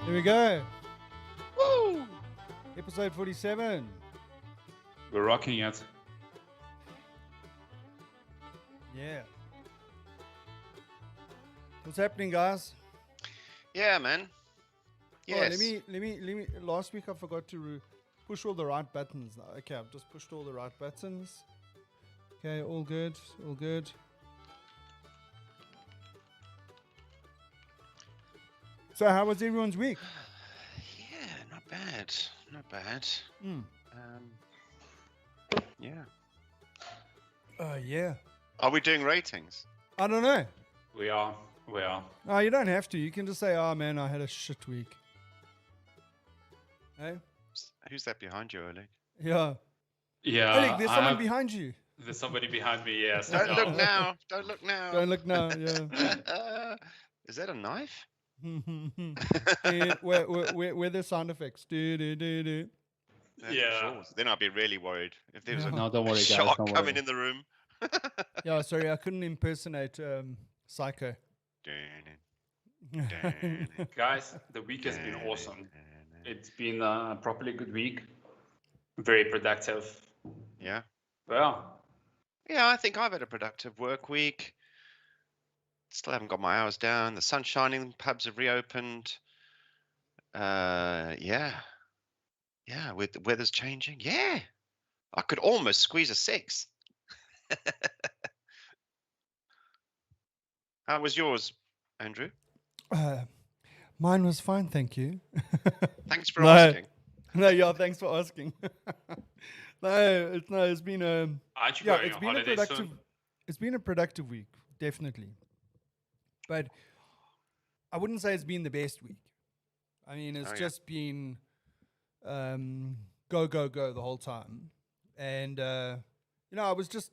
Here we go. Woo! Episode 47. We're rocking it. Yeah. What's happening, guys? Yeah, man. Yes. Oh, let me. Last week I forgot to push all the right buttons. Okay, I've just pushed all the right buttons. Okay, all good. All good. So, how was everyone's week? Yeah, not bad. Not bad. Yeah. Yeah. Are we doing ratings? I don't know. We are. No, you don't have to. You can just say, "Oh man, I had a shit week." Hey. Who's that behind you, Oleg? Yeah. Yeah. Oleg, there's someone behind you. There's somebody behind me, yes. Don't look now. Don't look now. Don't look now. Yeah. Is that a knife? where the sound effects? Do. Yeah. Sure. Then I'd be really worried if there was Yeah. a No, don't worry, guys. shark Don't coming worry. in the room. Yeah, sorry, I couldn't impersonate Psycho. Guys, the week has been awesome. It's been a properly good week. Very productive. Yeah. Well, Yeah, I think I've had a productive work week. Still haven't got my hours down. The sun's shining. Pubs have reopened. Yeah. With the weather's changing. Yeah. I could almost squeeze a 6. How was yours, Andrew? Mine was fine, thank you. Thanks for No. asking. No, yeah, thanks for asking. It's been aren't you yeah, going it's on been a holiday productive. soon? It's been a productive week, definitely. But I wouldn't say it's been the best week. I mean, it's Oh, yeah. just been go the whole time, and I was just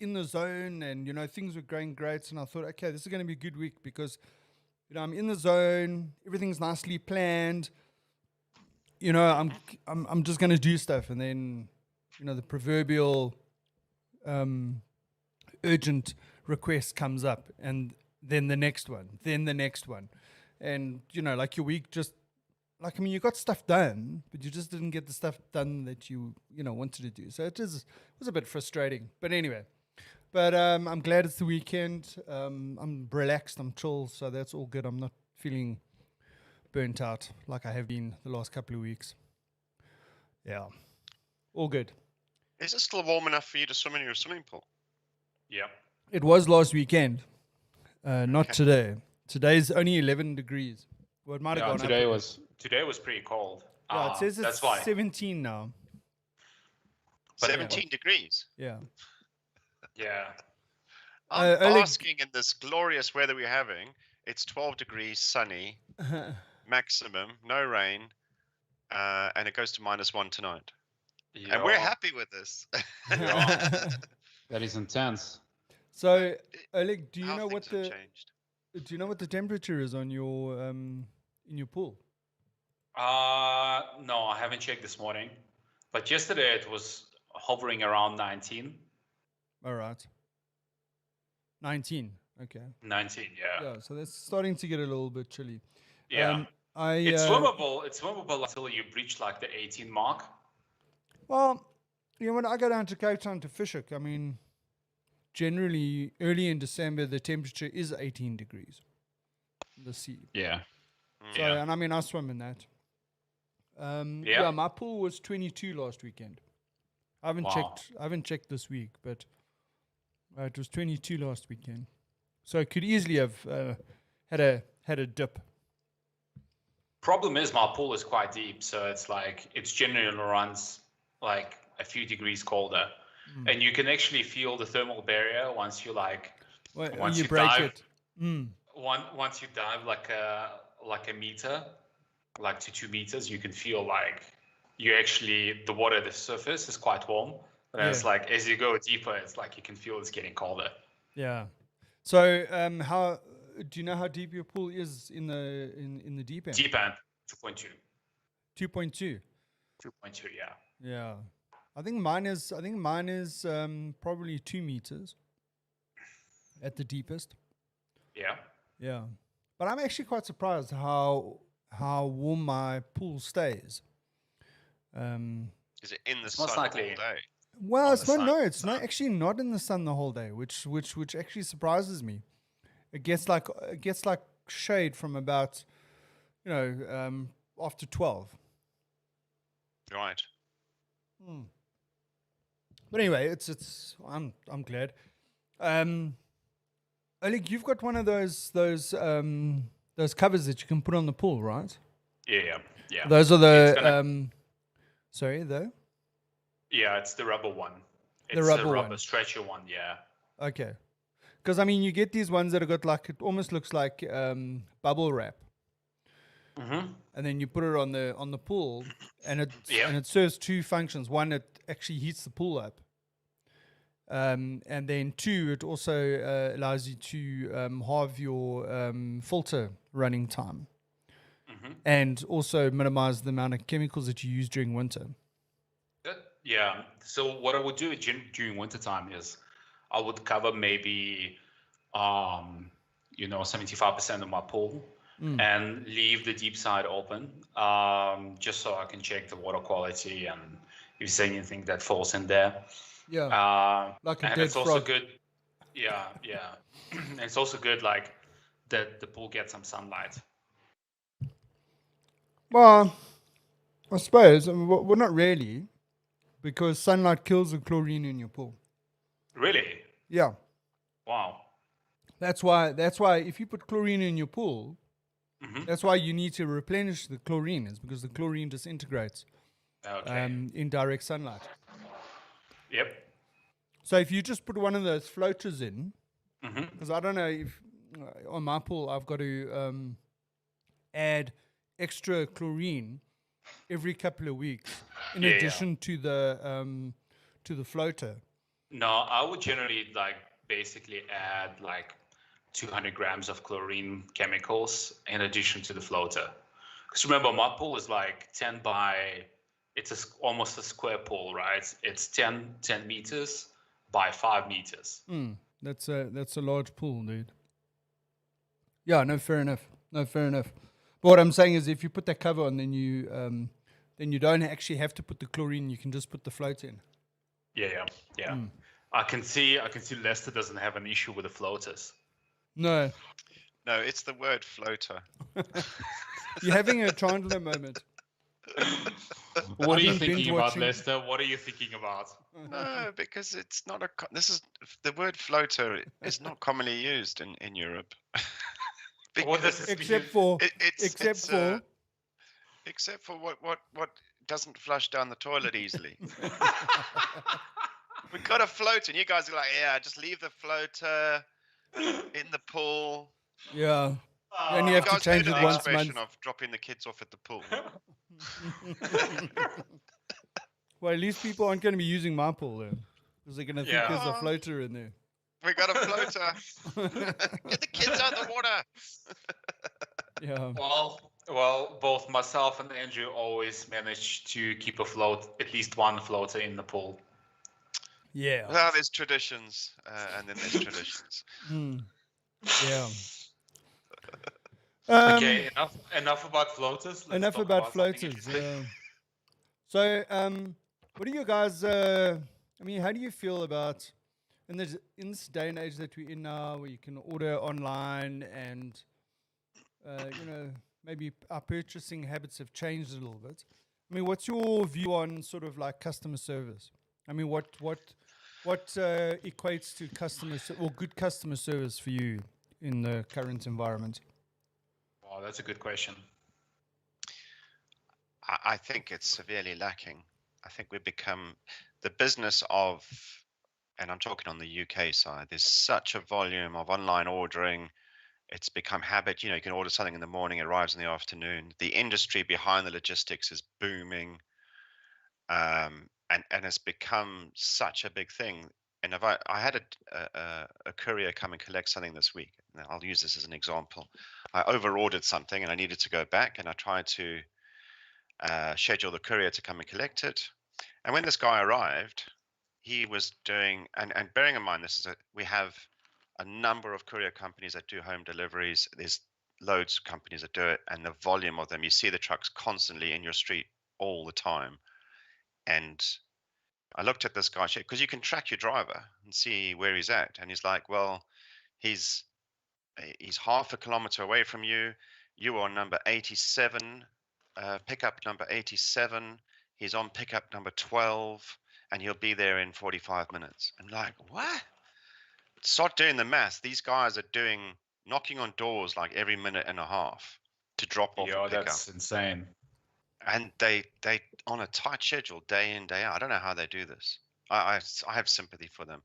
in the zone, and things were going great, and I thought, okay, this is going to be a good week because I'm in the zone, everything's nicely planned. I'm just going to do stuff, and then the proverbial urgent request comes up, and then the next one, and like your week just you got stuff done, but you just didn't get the stuff done that you wanted to do. So it was a bit frustrating, but anyway. But I'm glad it's the weekend. I'm relaxed, I'm chill, so that's all good. I'm not feeling burnt out like I have been the last couple of weeks. Yeah, all good. Is it still warm enough for you to swim in your swimming pool? Yeah. It was last weekend, not Okay. today. Today's only 11 degrees. Well, it might have Yeah, gone Today up. was pretty cold. Yeah, it says it's that's why. 17 now. But 17 degrees. Yeah. Yeah. I'm Oleg- basking in this glorious weather we're having. It's 12 degrees, sunny, maximum, no rain, and it goes to -1 tonight. And we're Yeah. happy with this. that is intense. So, Oleg, do you How know what things have changed. do you know what the temperature is on your in your pool? No, I haven't checked this morning. But yesterday it was hovering around 19. All right. 19. Okay. 19, yeah. Yeah, so that's starting to get a little bit chilly. Yeah. It's It's swimmable. It's swimmable until you breach like the 18 mark. Well, when I go down to Cape Town to Fishhook, I mean, generally early in December the temperature is 18 degrees. The sea. Yeah. So, Yeah. and I mean, I swim in that. Yeah. Yeah, my pool was 22 last weekend. I haven't Wow. checked. I haven't checked this week, but it was 22 last weekend. So it could easily have had a dip. Problem is my pool is quite deep, so it's generally runs like a few degrees colder. And you can actually feel the thermal barrier once you Well, once you you break dive. it. Once you dive like a meter, like to 2 meters, you can feel like the water at the surface is quite warm. And it's Yeah. like as you go deeper, it's like you can feel it's getting colder. Yeah. So how do you know how deep your pool is in the deep end? Deep end, 2.2. 2.2. 2.2, yeah. Yeah. I think mine is probably 2 meters at the deepest. Yeah. Yeah. But I'm actually quite surprised how how warm my pool stays. Is it in the It's sun most all likely- day? Well, On it's the not. sun. No, it's not actually not in the sun the whole day, which actually surprises me. It gets like shade from about, after 12. Right. But anyway, it's I'm glad. Oleg, you've got one of those covers that you can put on the pool, right? Yeah. Those are It's the gonna- sorry, though. Yeah, it's the rubber one. The It's rubber the rubber one. stretcher one, yeah. Okay. Because I mean, you get these ones that have got like, it almost looks like bubble wrap, Mm-hmm. and then you put it on the pool, and Yeah. it serves two functions. One, it actually heats the pool up, and then two, it also allows you to halve your filter running time, and also minimize the amount of chemicals that you use during winter. Yeah. So what I would do during wintertime is I would cover maybe 75% of my pool and leave the deep side open, just so I can check the water quality and if there's anything that falls in there. Yeah, like a and dead it's also frog. good. Yeah. And it's also good like that the pool gets some sunlight. Well, I suppose, well, not really, because sunlight kills the chlorine in your pool. Really? Yeah. Wow. That's why if you put chlorine in your pool, that's why you need to replenish the chlorine, is because the chlorine disintegrates Okay. in direct sunlight. Yep. So if you just put one of those floaters in, because I don't know if on my pool I've got to add extra chlorine every couple of weeks in addition to the floater. No, I would generally basically add 200 grams of chlorine chemicals in addition to the floater. Because remember, my pool is 10 by, it's almost a square pool, right? It's 10 meters by 5 meters. That's a large pool, dude. Yeah, no, fair enough. But what I'm saying is, if you put that cover on, then you don't actually have to put the chlorine. You can just put the float in. Yeah. I can see Lester doesn't have an issue with the floaters. No, No, it's the word floater. you're having a Chandler moment. What are you been thinking binge about, watching- Lester? What are you thinking about? No, because it's not the word floater is not commonly used in Europe. What does Because this Except mean? for except for what doesn't flush down the toilet easily. We've got a floater, and you guys are like, yeah, just leave the floater in the pool. yeah, you only have to Guys change heard it the once a expression month. of dropping the kids off at the pool. Well, at least people aren't going to be using my pool then, because they're going to think Yeah. there's a floater in there. We got a floater. Get the kids out of the water. Yeah. Well, both myself and Andrew always manage to keep at least one floater in the pool. Yeah. Well, there's traditions, and then there's traditions. Yeah. Okay, enough about floaters. Let's Enough talk about something floaters. interesting. Yeah. So, what do you guys? I mean, how do you feel about in this day and age that we're in now, where you can order online and maybe our purchasing habits have changed a little bit. I mean, what's your view on sort of like customer service? I mean, what equates to good customer service for you in the current environment? Oh, that's a good question. I think it's severely lacking. I think we've become the business of, and I'm talking on the UK side, there's such a volume of online ordering. It's become habit. You can order something in the morning, it arrives in the afternoon. The industry behind the logistics is booming. And it's become such a big thing. And if I had a courier come and collect something this week, and I'll use this as an example. I over-ordered something and I needed to go back, and I tried to schedule the courier to come and collect it. And when this guy arrived, he was doing, and bearing in mind, we have a number of courier companies that do home deliveries. There's loads of companies that do it, and the volume of them, you see the trucks constantly in your street all the time. And I looked at this guy, because you can track your driver and see where he's at. And he's like, well, he's half a kilometer away from you. You are number 87, pickup number 87. He's on pickup number 12, and he'll be there in 45 minutes. I'm like, what? Start doing the math. These guys are knocking on doors like every minute and a half to drop off a pickup. That's insane. And they on a tight schedule, day in, day out. I don't know how they do this. I have sympathy for them.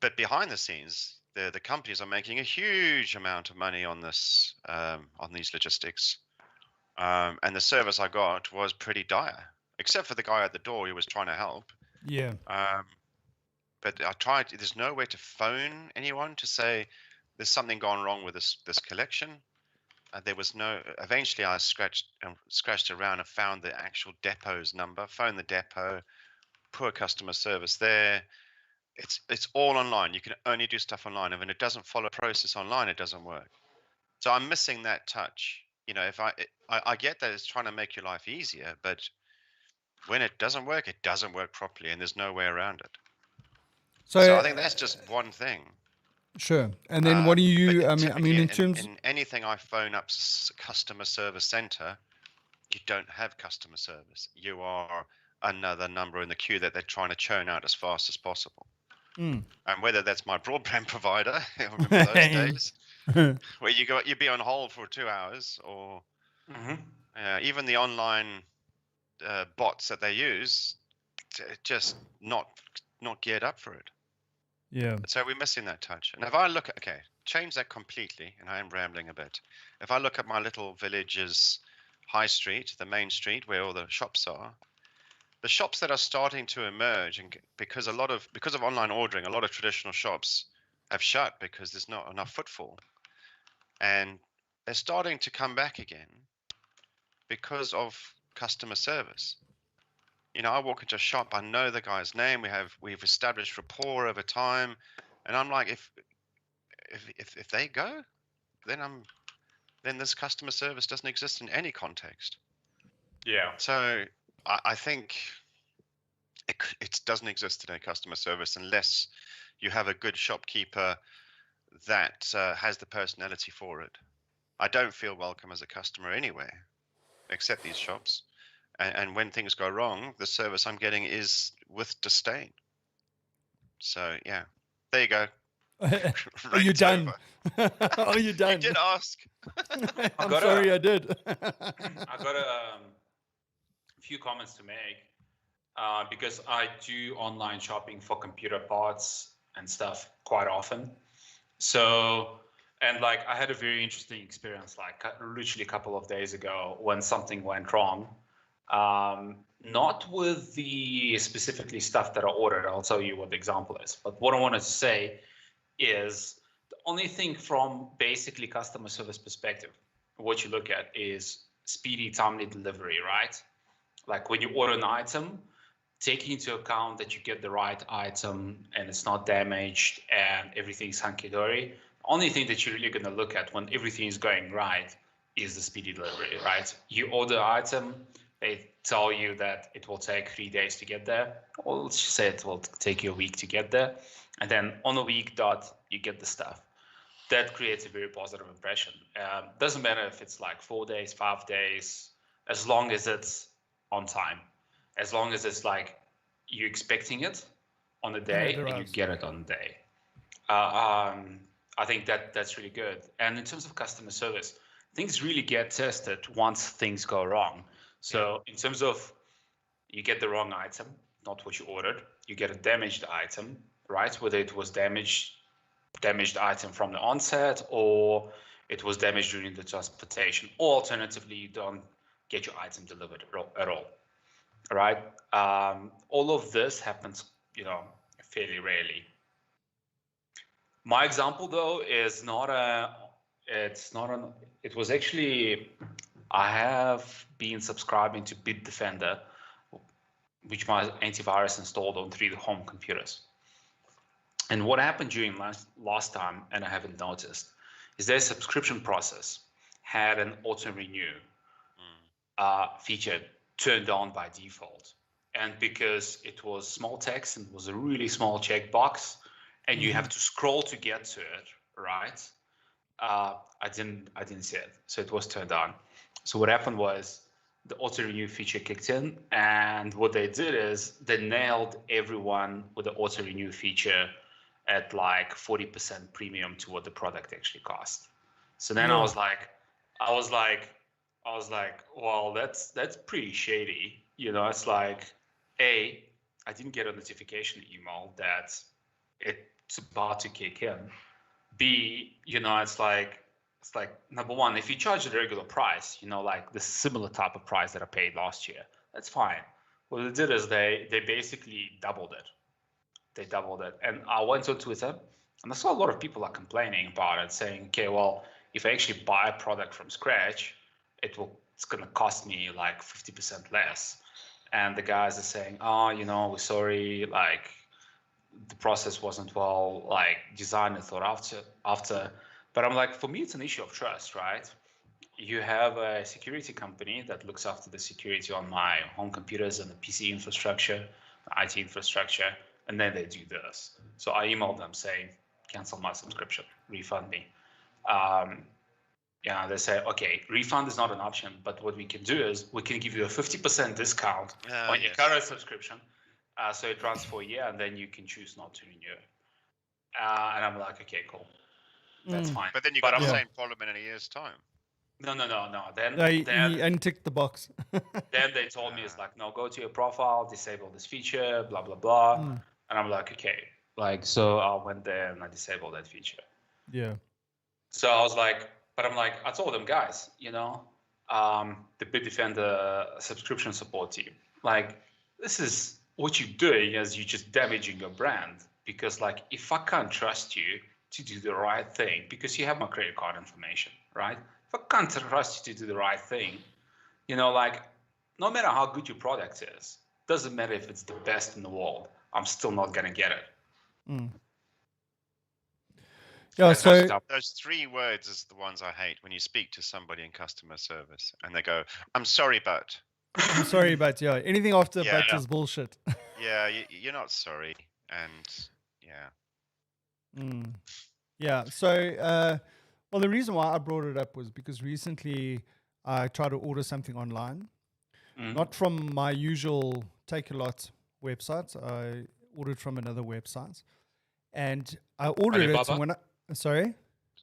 But behind the scenes, the companies are making a huge amount of money on this, on these logistics. And the service I got was pretty dire, except for the guy at the door who was trying to help. Yeah. But I tried. There's no way to phone anyone to say there's something gone wrong with this collection. There was no. Eventually, I scratched around and found the actual depot's number. Phoned the depot. Poor customer service there. It's all online. You can only do stuff online, and when it doesn't follow process online, it doesn't work. So I'm missing that touch. You know, if I get that it's trying to make your life easier, but when it doesn't work properly, and there's no way around it. So I think that's just one thing. Sure. And then what do you? I mean, in terms in anything, I phone up customer service center. You don't have customer service. You are another number in the queue that they're trying to churn out as fast as possible. And whether that's my broadband provider, I remember those days where you'd be on hold for 2 hours, or even the online bots that they use, just not geared up for it. Yeah. So we're missing that touch. And if I look at, change that completely, and I am rambling a bit. If I look at my little village's high street, the main street where all the shops are, the shops that are starting to emerge, and because of online ordering, a lot of traditional shops have shut because there's not enough footfall. And they're starting to come back again because of customer service. You know, I walk into a shop, I know the guy's name, we've established rapport over time, and I'm like, if they go, then this customer service doesn't exist in any context. Yeah. So I think it doesn't exist in a customer service unless you have a good shopkeeper that has the personality for it. I don't feel welcome as a customer anywhere, except these shops. And when things go wrong, the service I'm getting is with disdain. So, yeah, there you go. Are you done? Are you done? You did ask. I'm sorry, I did. I got a few comments to make because I do online shopping for computer parts and stuff quite often. So, and like I had a very interesting experience, like literally a couple of days ago when something went wrong. Not with the specifically stuff that I ordered. I'll tell you what the example is. But what I wanted to say is the only thing from basically customer service perspective, what you look at is speedy, timely delivery, right? Like when you order an item, taking into account that you get the right item and it's not damaged and everything's hunky-dory. The only thing that you're really going to look at when everything is going right is the speedy delivery, right? You order the item, they tell you that it will take 3 days to get there. Or let's just say it will take you a week to get there. And then on a week dot, you get the stuff. That creates a very positive impression. Doesn't matter if it's like 4 days, 5 days, as long as it's on time. As long as it's like you're expecting it on the day and you get it on the day. I think that's really good. And in terms of customer service, things really get tested once things go wrong. So in terms of you get the wrong item, not what you ordered, you get a damaged item, right? Whether it was damaged item from the onset or it was damaged during the transportation, or alternatively, you don't get your item delivered at all, right? All of this happens, fairly rarely. My example though is it was actually, I have been subscribing to Bitdefender, which my antivirus installed on 3 home computers. And what happened during last time, and I haven't noticed, is their subscription process had an auto renew feature turned on by default. And because it was small text and it was a really small checkbox, and you have to scroll to get to it, right? I didn't see it, so it was turned on. So what happened was the auto renew feature kicked in, and what they did is they nailed everyone with the auto renew feature at like 40% premium to what the product actually cost. So then I was like, well, that's pretty shady. You know, it's like, A, I didn't get a notification email that it's about to kick in. B, you know, it's like number one, if you charge the regular price, you know, like the similar type of price that I paid last year, that's fine. What they did is they basically doubled it. They doubled it. And I went on Twitter and I saw a lot of people are complaining about it, saying, okay, well, if I actually buy a product from scratch, it's going to cost me like 50% less. And the guys are saying, oh, you know, we're sorry, like the process wasn't well like designed and thought after. But I'm like, for me, it's an issue of trust, right? You have a security company that looks after the security on my home computers and the PC infrastructure, the IT infrastructure, and then they do this. So I emailed them saying, cancel my subscription, refund me. They say, okay, refund is not an option, but what we can do is we can give you a 50% discount on your current subscription. So it runs for a year, and then you can choose not to renew it. And I'm like, okay, cool. That's fine. But then you got the same problem in a year's time. No. Then he unticked the box. Then they told me, it's like, no, go to your profile, disable this feature, blah, blah, blah. And I'm like, okay. Like, so I went there and I disabled that feature. Yeah. So I was like, but I'm like, I told them, guys, you know, the Bearded Fen subscription support team, like, this is what you're doing is you're just damaging your brand. Because like, if I can't trust you to do the right thing, because you have my credit card information, right? If I can't trust you to do the right thing, you know, like, no matter how good your product is, doesn't matter if it's the best in the world, I'm still not going to get it. Yeah, so those 3 words is the ones I hate when you speak to somebody in customer service and they go, I'm sorry, but. I'm sorry, but anything after but is bullshit. Yeah, you're not sorry. And yeah. So, well, the reason why I brought it up was because recently I tried to order something online, not from my usual Take-A-Lot website. I ordered from another website, and I ordered Alibaba? it when sorry?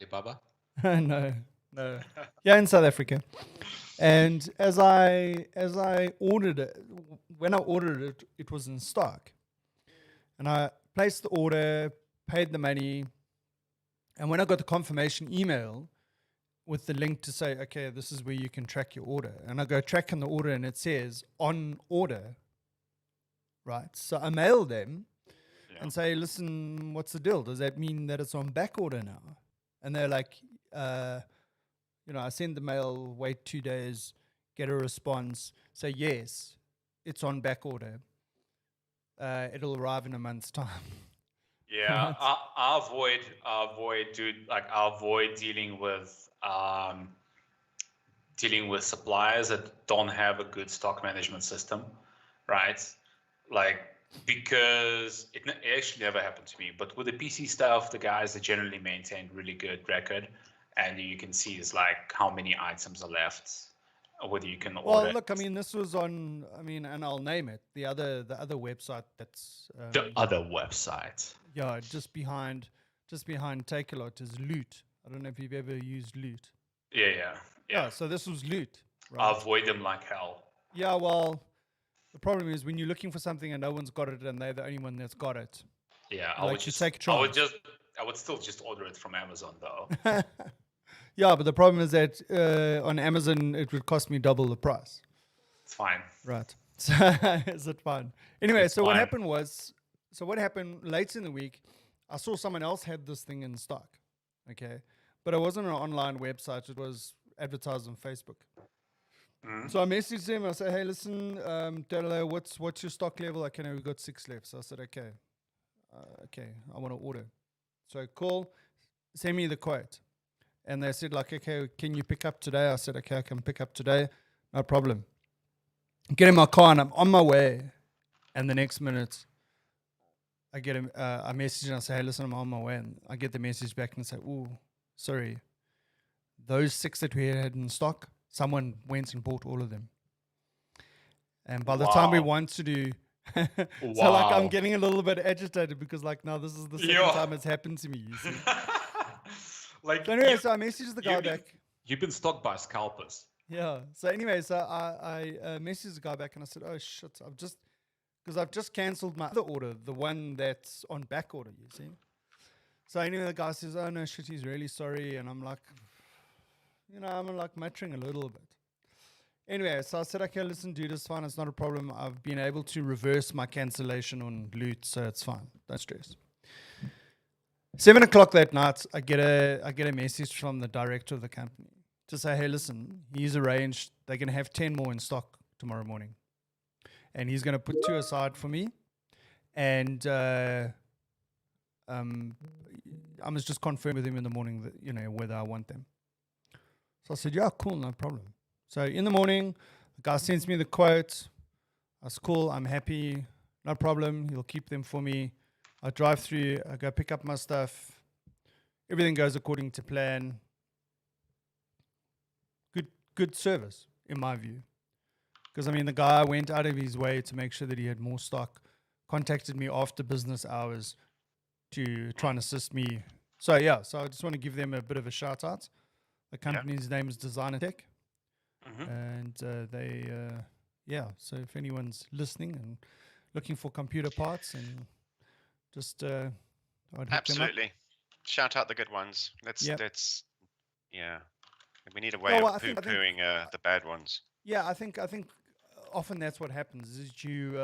Alibaba? No. Yeah, in South Africa. And as I ordered it, when I ordered it, it was in stock. And I placed the order, paid the money, and when I got the confirmation email with the link to say, okay, this is where you can track your order. And I go tracking the order and it says on order, right? So I mail them and say, listen, what's the deal? Does that mean that it's on back order now? And they're like, I send the mail, wait 2 days, get a response, say, yes, it's on back order. It'll arrive in a month's time. Yeah, I avoid dealing with suppliers that don't have a good stock management system, right? Like, because it actually never happened to me, but with the PC stuff, the guys that generally maintain really good record, and you can see is like how many items are left, or whether you can order. Well, look, I mean, this was on, and I'll name it, the other website that's the other website. Yeah, just behind Take-A-Lot is Loot. I don't know if you've ever used Loot. Yeah. So this was Loot. Right? I avoid them like hell. Yeah, well, the problem is when you're looking for something and no one's got it and they're the only one that's got it. Yeah, I would still just order it from Amazon though. Yeah, but the problem is that on Amazon it would cost me double the price. It's fine. Right. So is it fine? Anyway, it's what fine. happened later in the week, I saw someone else had this thing in stock. Okay. But it wasn't an online website, it was advertised on Facebook. So I messaged him. I said, "Hey, listen, Delo, what's your stock level?" Okay, no, we got 6 left. So I said, "Okay, I want to order." So call, send me the quote, And they said like, okay, can you pick up today? I said, okay, I can pick up today. No problem. Get in my car and I'm on my way. And the next minute, I get a message and I say, hey, listen, I'm on my way. And I get the message back and say, oh, sorry. Those 6 that we had in stock, someone went and bought all of them. And by the time we Wow. want to do, so like I'm Wow. getting a little bit agitated because like now this is the second Yeah. time it's happened to me. You see. Like So anyway, you, so I messaged the guy you've been, back. you've been stalked by scalpers. Yeah. So anyway, so I messaged the guy back and I said, oh shit, I've just cancelled my other order, the one that's on back order. You see. So anyway, the guy says, oh no shit, he's really sorry, and I'm like, I'm like muttering a little bit. Anyway, so I said, okay, listen, dude, it's fine. It's not a problem. I've been able to reverse my cancellation on Loot, so it's fine. Don't stress. 7 o'clock that night, I get a message from the director of the company to say, hey, listen, he's arranged. They're going to have 10 more in stock tomorrow morning. And he's going to put 2 aside for me. And I must just confirm with him in the morning that, whether I want them. So I said, yeah, cool, no problem. So in the morning, the guy sends me the quote. I was cool, I'm happy, no problem. He'll keep them for me. I drive through, I go pick up my stuff. Everything goes according to plan. Good service, in my view. Because, the guy went out of his way to make sure that he had more stock, contacted me after business hours to try and assist me. So, yeah, so I just want to give them a bit of a shout out. The company's name is Designer Tech. And so if anyone's listening and looking for computer parts and just, I'd hook them up. Absolutely. Shout out the good ones. Yep. We need a way No, of I think- poo-pooing the bad ones. Yeah, I think often that's what happens is you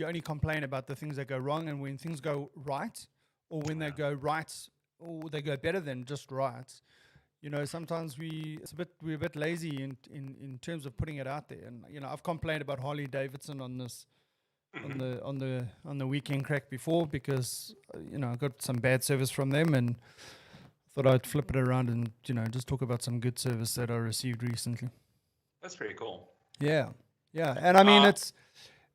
only complain about the things that go wrong, and when things go right, or when they go right, or they go better than just right, sometimes we're a bit lazy in terms of putting it out there. And I've complained about Harley Davidson on this on the Weekend Craic before because I got some bad service from them, and thought I'd flip it around and just talk about some good service that I received recently. That's pretty cool. Yeah, and it's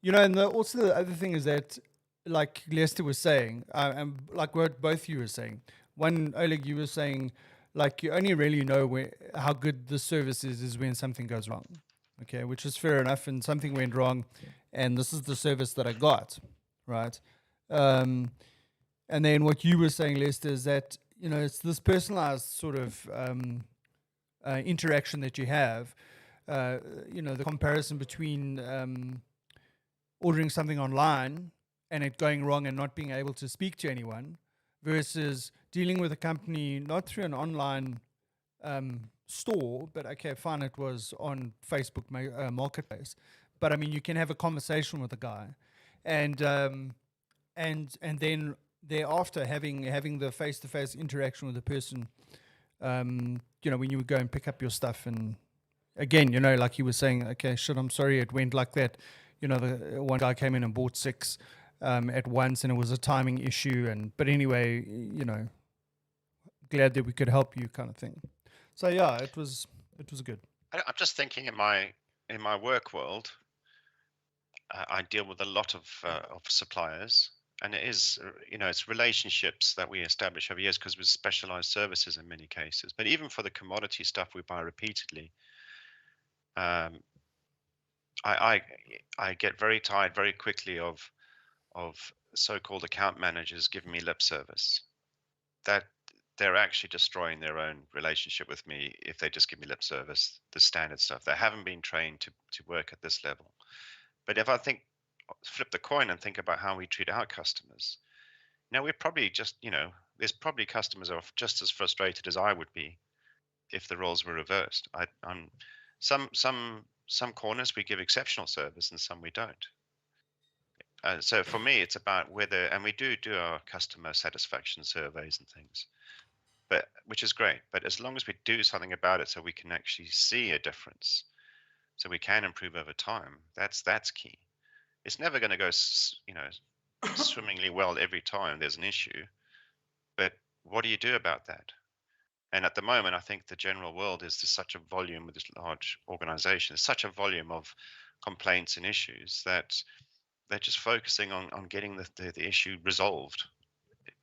and also the other thing is that, like Lester was saying, and like what both you were saying. One, Oleg, you were saying, like, you only really know how good the service is when something goes wrong. Okay, which is fair enough, and something went wrong, and this is the service that I got, right? And then what you were saying, Lester, is that it's this personalized sort of interaction that you have. The comparison between ordering something online and it going wrong and not being able to speak to anyone versus dealing with a company not through an online store, but okay, fine, it was on Facebook Marketplace. But you can have a conversation with a guy, and then thereafter having the face-to-face interaction with the person. When you would go and pick up your stuff, and again, like he was saying, okay, shit, I'm sorry, it went like that. The one guy came in and bought 6 at once, and it was a timing issue. But anyway, glad that we could help you, kind of thing. So yeah, it was good. I'm just thinking in my work world, I deal with a lot of suppliers, and it is it's relationships that we establish over years because we're specialized services in many cases. But even for the commodity stuff we buy repeatedly, I get very tired very quickly of so-called account managers giving me lip service. That they're actually destroying their own relationship with me if they just give me lip service, the standard stuff. They haven't been trained to work at this level. But if I flip the coin and think about how we treat our customers, now we're probably just, there's probably customers who are just as frustrated as I would be if the roles were reversed. I'm some corners we give exceptional service and some we don't. So for me, it's about whether, and we do our customer satisfaction surveys and things, but which is great. But as long as we do something about it, so we can actually see a difference, so we can improve over time. That's key. It's never going to go, swimmingly well every time there's an issue. But what do you do about that? And at the moment, I think the general world is just such a volume with this large organization, such a volume of complaints and issues that they're just focusing on getting the issue resolved,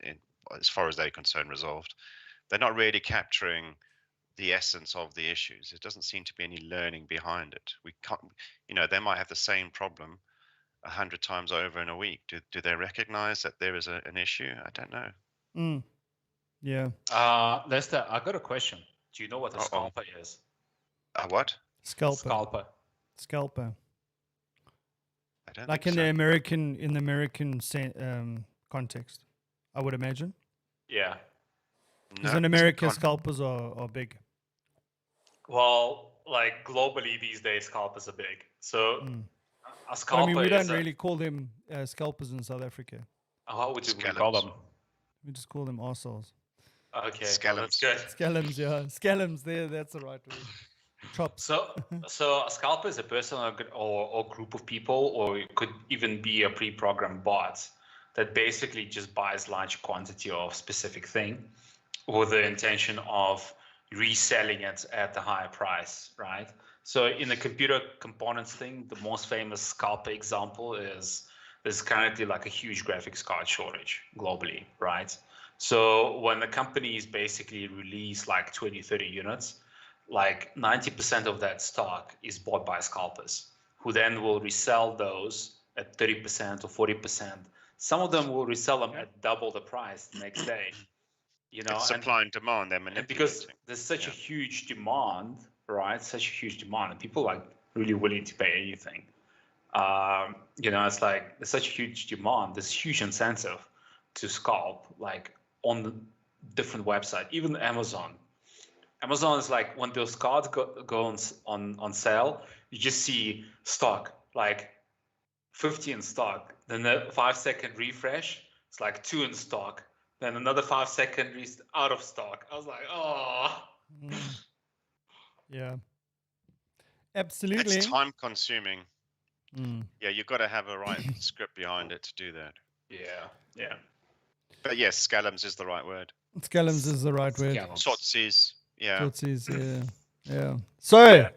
in, as far as they're concerned, resolved. They're not really capturing the essence of the issues. It doesn't seem to be any learning behind it. We can't, they might have the same problem 100 times over in a week. Do they recognize that there is an issue? I don't know. Mm. Yeah. Lester, I got a question. Do you know what a scalper is? A what? Scalper. Scalper. I don't Like think in so. the American context, I would imagine. Yeah. Because No, in it's America, not. scalpers are big. Well, like globally these days, scalpers are big. So Mm. a But scalper I mean, we is don't really call them scalpers in South Africa. how would you call Scallops. them? We just call them arseholes. Okay, well, Scallops. that's good. Scallums, yeah. Scallums, that's the right word. Chops. So a scalper is a person or group of people, or it could even be a pre-programmed bot that basically just buys large quantity of specific thing with the intention of reselling it at a higher price, right? So in the computer components thing, the most famous scalper example is there's currently like a huge graphics card shortage globally, right? So when the companies basically release like 20, 30 units, like 90% of that stock is bought by scalpers who then will resell those at 30% or 40%. Some of them will resell them at double the price the next day. It's supply and demand. They're and manipulating. because there's such a huge demand, right? Such a huge demand, and people are really willing to pay anything. It's like there's such a huge demand. There's huge incentive to scalp, like on the different website, even Amazon. Amazon is like when those cards go on sale, you just see stock like 50 in stock. Then the 5-second refresh, it's like 2 in stock. Then another 5-second out of stock. I was like, oh. Yeah. Absolutely. It's time consuming. Mm. Yeah, you've got to have a right script behind it to do that. Yeah. But yes, scallums is the right word. Scallums is the right word. Scallops. Tootsies. Yeah. Tootsies, yeah. So, I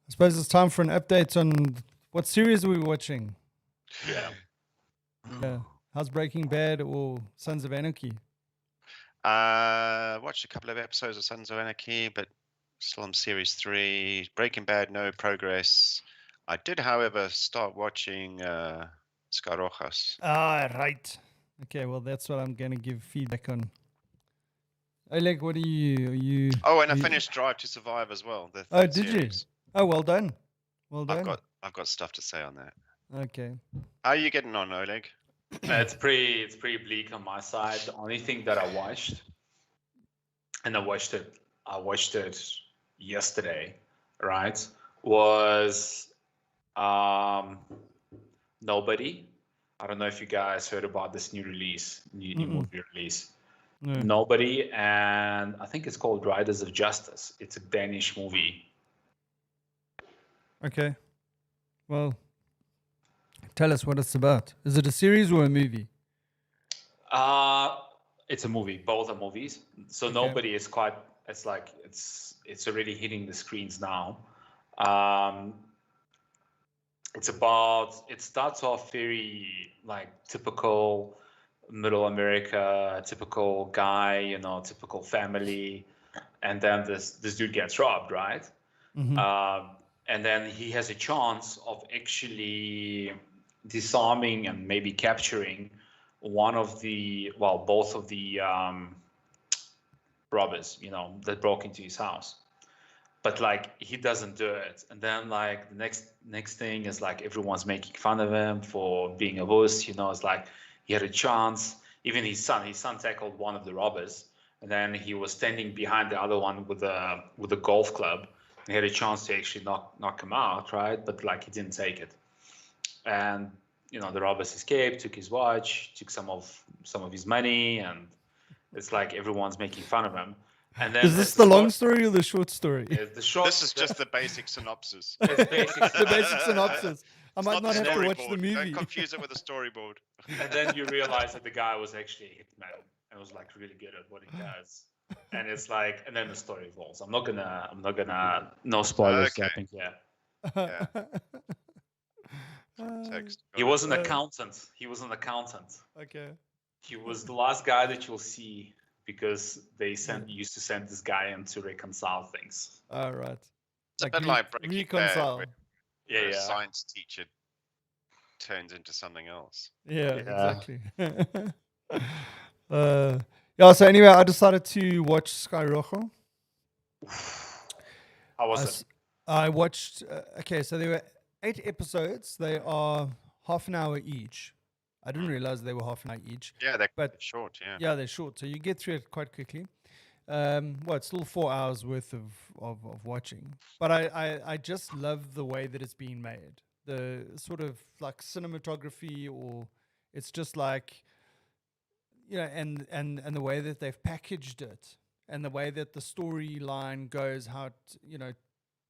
suppose it's time for an update on what series are we watching? Yeah. Yeah. How's Breaking Bad or Sons of Anarchy? Watched a couple of episodes of Sons of Anarchy, but still on series 3. Breaking Bad, no progress. I did, however, start watching Scarojas. Ah, right. Okay, well, that's what I'm going to give feedback on. Oleg, what are you? Oh, and I finished Drive to Survive as well. The Oh, third did series. you? Oh, well done. Well done. I've got stuff to say on that. Okay. How are you getting on, Oleg? It's pretty bleak on my side. The only thing that I watched, and I watched it yesterday, right? Was Nobody. I don't know if you guys heard about this new movie release. No. Nobody, and I think it's called Riders of Justice. It's a Danish movie. Okay. Well, tell us what it's about. Is it a series or a movie? It's a movie. Both are movies. So Okay. Nobody is quite. It's like it's already hitting the screens now. It starts off very like typical middle America, typical guy, typical family, and then this dude gets robbed, right? Mm-hmm. And then he has a chance of actually disarming and maybe capturing both of the robbers, that broke into his house. But like he doesn't do it, and then like the next thing is like everyone's making fun of him for being a wuss. It's like he had a chance. Even his son tackled one of the robbers, and then he was standing behind the other one with a golf club. He had a chance to actually knock him out, right? But like he didn't take it, and the robbers escaped, took his watch, took some of his money, and it's like everyone's making fun of him. And then Is this the long story or the short story? The short. This is just the basic synopsis. It's basic The basic synopsis. I It's might not not the have to watch the storyboard. movie. Don't confuse it with a storyboard. And then you realize that the guy was actually a hitman and was like really good at what he does. And it's like, and then the story evolves. I'm not gonna, no spoilers. I Okay. think, yeah. Yeah. Context. He Got was it. an accountant. He was an accountant. Okay. He was the last guy that you'll see because they used to send this guy in to reconcile things. All right. It's a bit like Breaking Bad, reconcile. where Yeah, a yeah. science teacher turns into something else. Yeah, Yeah. exactly. Yeah. So anyway, I decided to watch Sky Rojo. How was it? I watched. Okay, so there were 8 episodes. They are half an hour each. I didn't realize they were half an hour each. Yeah, they're But short. Yeah. yeah, they're short, so you get through it quite quickly. It's still 4 hours worth of watching, but I just love the way that it's being made. The sort of like cinematography, or it's just like, and the way that they've packaged it, and the way that the storyline goes, how it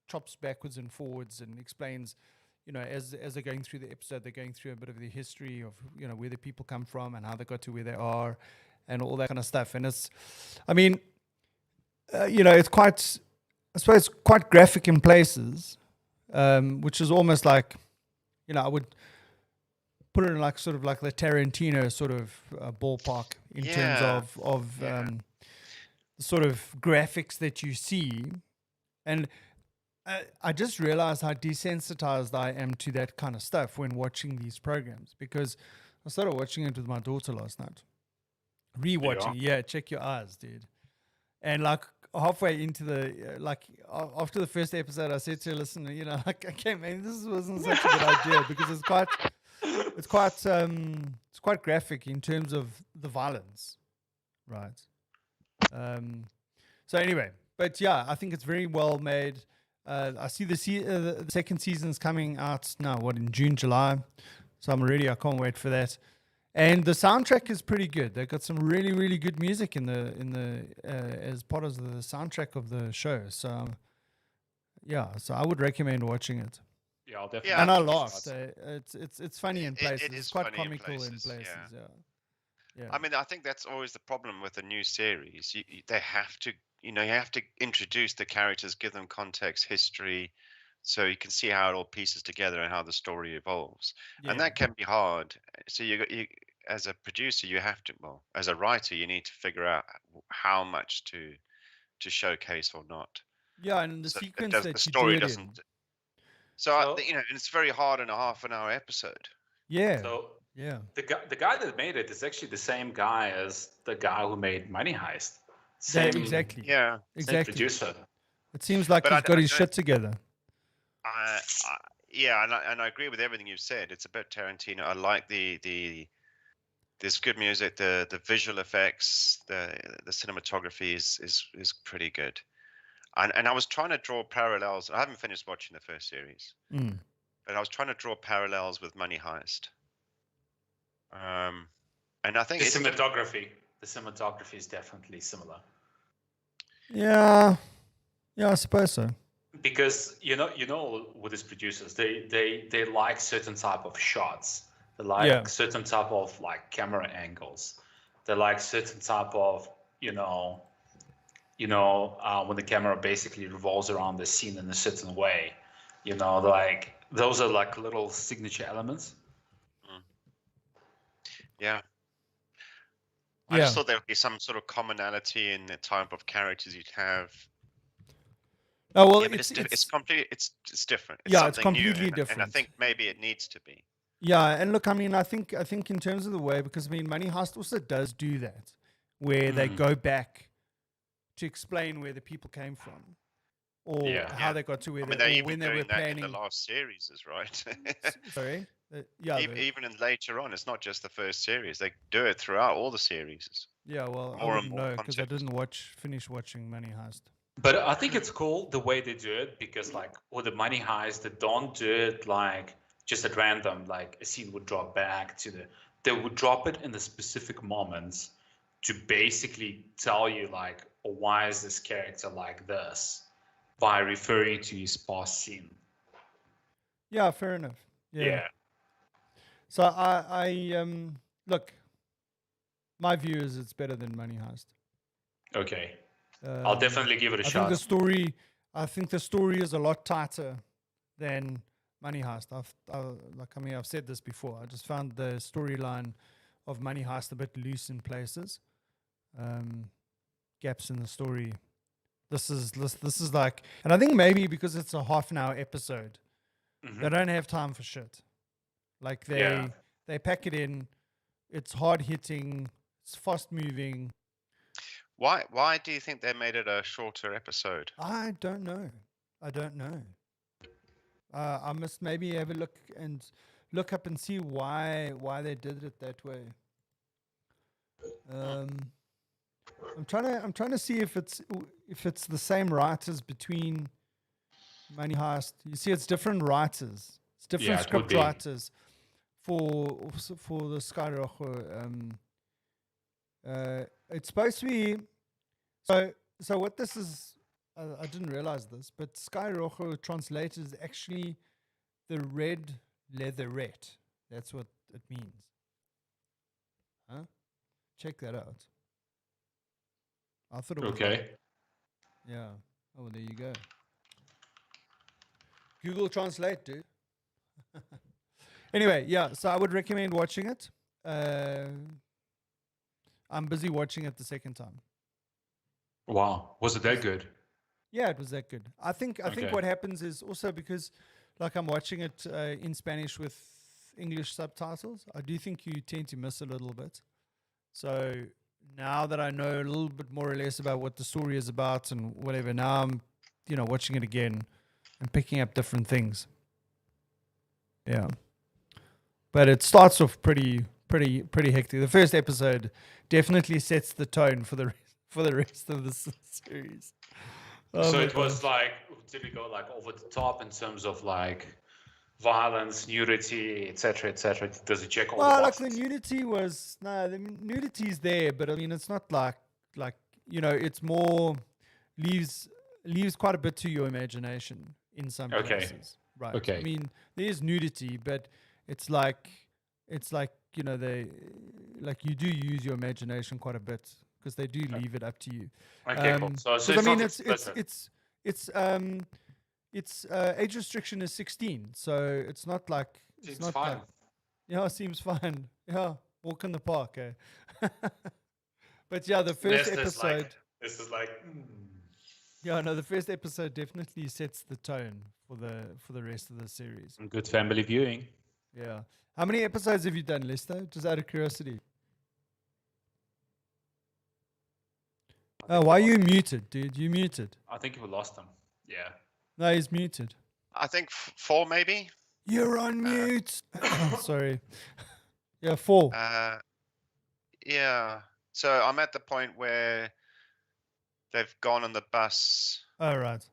chops backwards and forwards and explains, as they're going through the episode, they're going through a bit of the history of where the people come from and how they got to where they are, and all that kind of stuff. And it's, I mean, it's quite, I suppose, quite graphic in places, which is almost like, I would put it in like sort of like the Tarantino sort of ballpark in terms of the sort of graphics that you see. And I just realized how desensitized I am to that kind of stuff when watching these programs, because I started watching it with my daughter last night. Rewatching, check your eyes, dude. And like halfway into after the first episode, I said to her, listen, okay, maybe this wasn't such a good idea, because it's quite graphic in terms of the violence, right? So anyway, but yeah, I think it's very well made. I see the second season's coming out now, in June, July. So I can't wait for that. And the soundtrack is pretty good. They've got some really, really good music in the as part of the soundtrack of the show. So so I would recommend watching it. Yeah, I'll definitely. Yeah, And I think laughed. It's funny in places. It is It's quite funny in comical in places, places. yeah. Yeah. I mean, I think that's always the problem with a new series. They have to, you have to introduce the characters, give them context, history, so you can see how it all pieces together and how the story evolves. And that can be hard. So you as a producer, you have to, as a writer, you need to figure out how much to showcase or not. Yeah, and the So sequence the that you story do it doesn't. in. So and it's very hard in a half an hour episode. Yeah. So yeah. the guy that made it is actually the same guy as the guy who made Money Heist. Exactly. Yeah. Same Exactly. producer. It seems like he's got his shit together. And I agree with everything you've said. It's a bit Tarantino. I like there's good music, the visual effects, the cinematography is pretty good. And I was trying to draw parallels. I haven't finished watching the first series, but I was trying to draw parallels with Money Heist. And I think the cinematography is definitely similar. Yeah, I suppose so. Because with these producers, they like certain type of shots. They like certain type of like camera angles. They like certain type of when the camera basically revolves around the scene in a certain way. Like those are like little signature elements. Yeah. I just thought there would be some sort of commonality in the type of characters you'd have. Oh well, but it's different. It's different. It's completely different. And I think maybe it needs to be. Yeah, and look, I mean, I think in terms of the way, because I mean, Money Heist also does do that, where they go back to explain where the people came from, or how they got to where they were, when they were planning. In the last series, right? Sorry. Even later on, it's not just the first series. They do it throughout all the series. Yeah, well, I wouldn't know because I didn't finish watching Money Heist. But I think it's cool the way they do it, because like with the Money Heist, they don't do it like just at random. Like a scene would drop back they would drop it in the specific moments to basically tell you like, why is this character like this, by referring to his past scene. Yeah, fair enough. Yeah. So I look. My view is it's better than Money Heist. Okay. I'll definitely give it a I shot. think the story is a lot tighter than Money Heist. I've said this before. I just found the storyline of Money Heist a bit loose in places. Gaps in the story. This is like, and I think maybe because it's a half an hour episode, they don't have time for shit. Like they pack it in. It's hard hitting. It's fast moving. Why do you think they made it a shorter episode? I don't know. I must maybe have a look up and see why they did it that way. I'm trying to see if it's the same writers between Money Heist. You see, it's different writers. It's different it would script be. writers for the Skyrocho. It's supposed to be so what this is. I didn't realize this, but Skyrocho translated is actually the red leatherette. That's what it means. Huh? Check that out. I thought it was Okay. yeah. Oh, there you go. Google Translate, dude. Anyway, yeah. So I would recommend watching it. I'm busy watching it the second time. Wow. Was it that good? Yeah, it was that good. I think Okay. what happens is also because, like, I'm watching it in Spanish with English subtitles. I do think you tend to miss a little bit. So now that I know a little bit more or less about what the story is about and whatever, now I'm, watching it again and picking up different things. Yeah, but it starts off pretty hectic. The first episode definitely sets the tone for the rest of the series. Oh So my it was gosh. like, did it go like over the top in terms of like violence, nudity, etc., etc.? Does it check all the Well, like the boxes? nudity was the nudity is there, but I mean it's not like it's more leaves quite a bit to your imagination in some Okay. places, right? Okay. I mean there is nudity, but it's like they like you do use your imagination quite a bit because they do leave it up to you. Okay, cool. So Because it's I mean not it's explicit. age restriction is 16, so it's not like Seems not fine. like yeah, seems fine. Yeah, walk in the park, eh? But yeah, the first episode. This is like. Yeah, no, the first episode definitely sets the tone for the rest of the series. Good family viewing. Yeah. How many episodes have you done, Lester? Just out of curiosity. Oh, why are you muted, dude? You muted. I think we lost them. Yeah. No, he's muted. I think 4 maybe. You're on mute. Sorry. Yeah, 4. Yeah. So I'm at the point where they've gone on the bus. All right.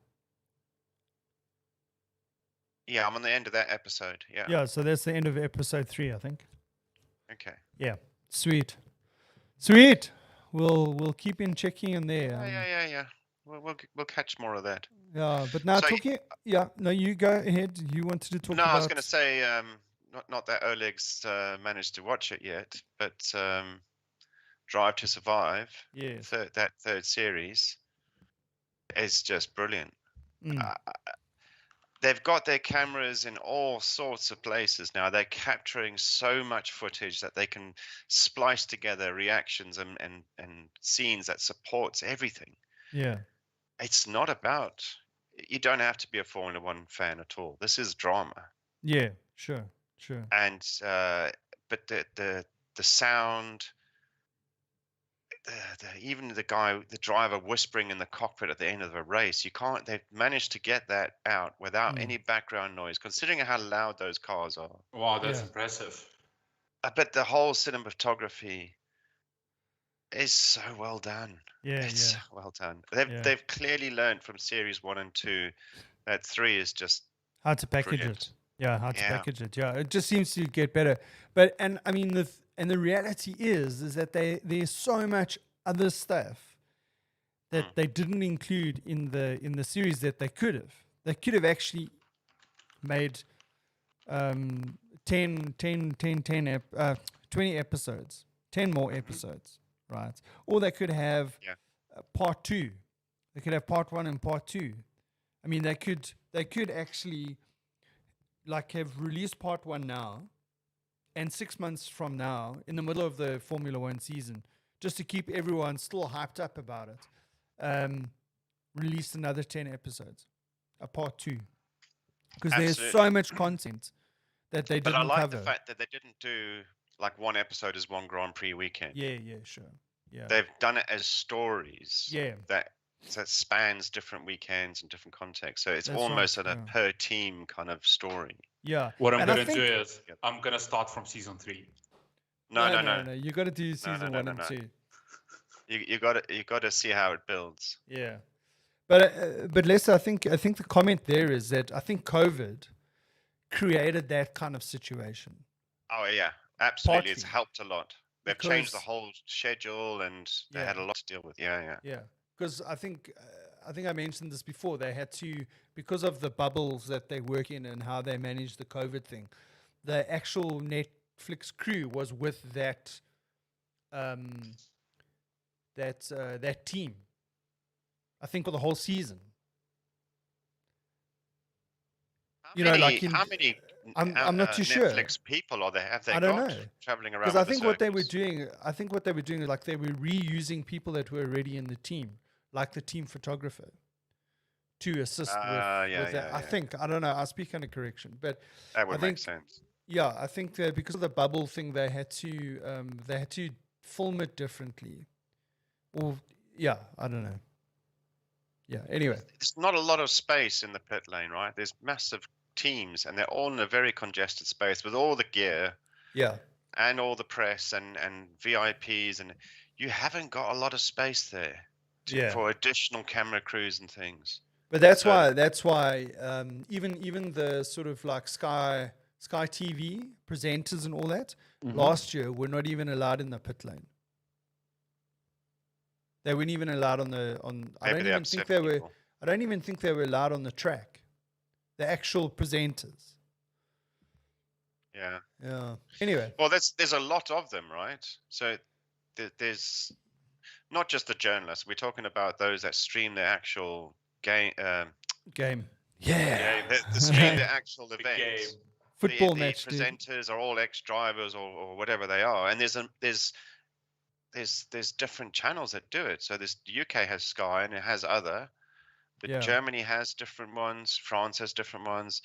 Yeah, I'm on the end of that episode. Yeah. Yeah, so that's the end of episode 3, I think. Okay. Yeah. Sweet. Sweet. We'll keep in checking in there. Yeah. We'll catch more of that. Yeah, but now So- talking. Yeah, no, you go ahead. You wanted to talk No, about. I was going to say, not that Oleg's managed to watch it yet, but Drive to Survive, Yes. that third series, is just brilliant. Mm. They've got their cameras in all sorts of places now. They're capturing so much footage that they can splice together reactions and scenes that supports everything. Yeah. It's not about. You don't have to be a Formula One fan at all. This is drama. Yeah. Sure. And but the sound, even the driver whispering in the cockpit at the end of a race, they've managed to get that out without any background noise, considering how loud those cars are. Wow, that's Yeah. impressive. But the whole cinematography is so well done. Yeah. It's so well done. They've clearly learned from series 1 and 2 that 3 is just How to package brilliant. it. Yeah, how to Yeah. package it. Yeah, it just seems to get better. But I mean the reality is that there's so much other stuff that they didn't include in the series that they could have. They could have actually made 10, 10, 10, 10 20 episodes, 10 more episodes, right? Or they could have Yeah. part 2. They could have part 1 and part 2. I mean, they could actually like have released part 1 now, and 6 months from now, in the middle of the Formula 1 season, just to keep everyone still hyped up about it, released another 10 episodes, a part 2. Because there's so Absolutely. much content that they But didn't I like cover. the fact that they didn't do like one episode is one Grand Prix weekend. Yeah, sure. Yeah. They've done it as stories Yeah. that spans different weekends and different contexts. So it's That's almost right, a yeah. per team kind of story. Yeah. What I'm And I gonna do think- is I'm gonna start from season 3. No. You got to do season 1 and no. 2. You got to see how it builds. Yeah. But Lester, I think the comment there is that I think COVID created that kind of situation. Oh yeah, absolutely. It's Partly. helped a lot. They've changed the Because- whole schedule, and they had a lot to deal with. Yeah. Yeah, because I think I mentioned this before. They had to, because of the bubbles that they work in and how they manage the COVID thing. The actual Netflix crew was with that that team. I think for the whole season. How many? I'm not too sure. Netflix people are there? Have they I don't got know. traveling around? Because I with the think what they were circus? doing is like they were reusing people that were already in the team, like the team photographer, to assist with that. yeah. I don't know. I speak under correction, but That would I make think- sense. yeah, I think that because of the bubble thing, they had to film it differently. Or yeah, I don't know. Yeah. Anyway, There's not a lot of space in the pit lane, right? There's massive teams, and they're all in a very congested space with all the gear yeah, and all the press and VIPs, and you haven't got a lot of space there yeah. for additional camera crews and things. But that's So- why even the sort of like Sky TV presenters and all that last year were not even allowed in the pit lane. They weren't even allowed on. I Maybe don't they even upset think they were. people. I don't even think they were allowed on the track. The actual presenters. Yeah. Yeah. Anyway. Well, there's a lot of them, right? So there's not just the journalists. We're talking about those that stream the actual game. Game. Yeah. The stream the actual The events. game. Football the match. Dude. presenters are all ex-drivers or whatever they are, and there's different channels that do it. So the UK has Sky and it has other. Yeah. Germany has different ones. France has different ones.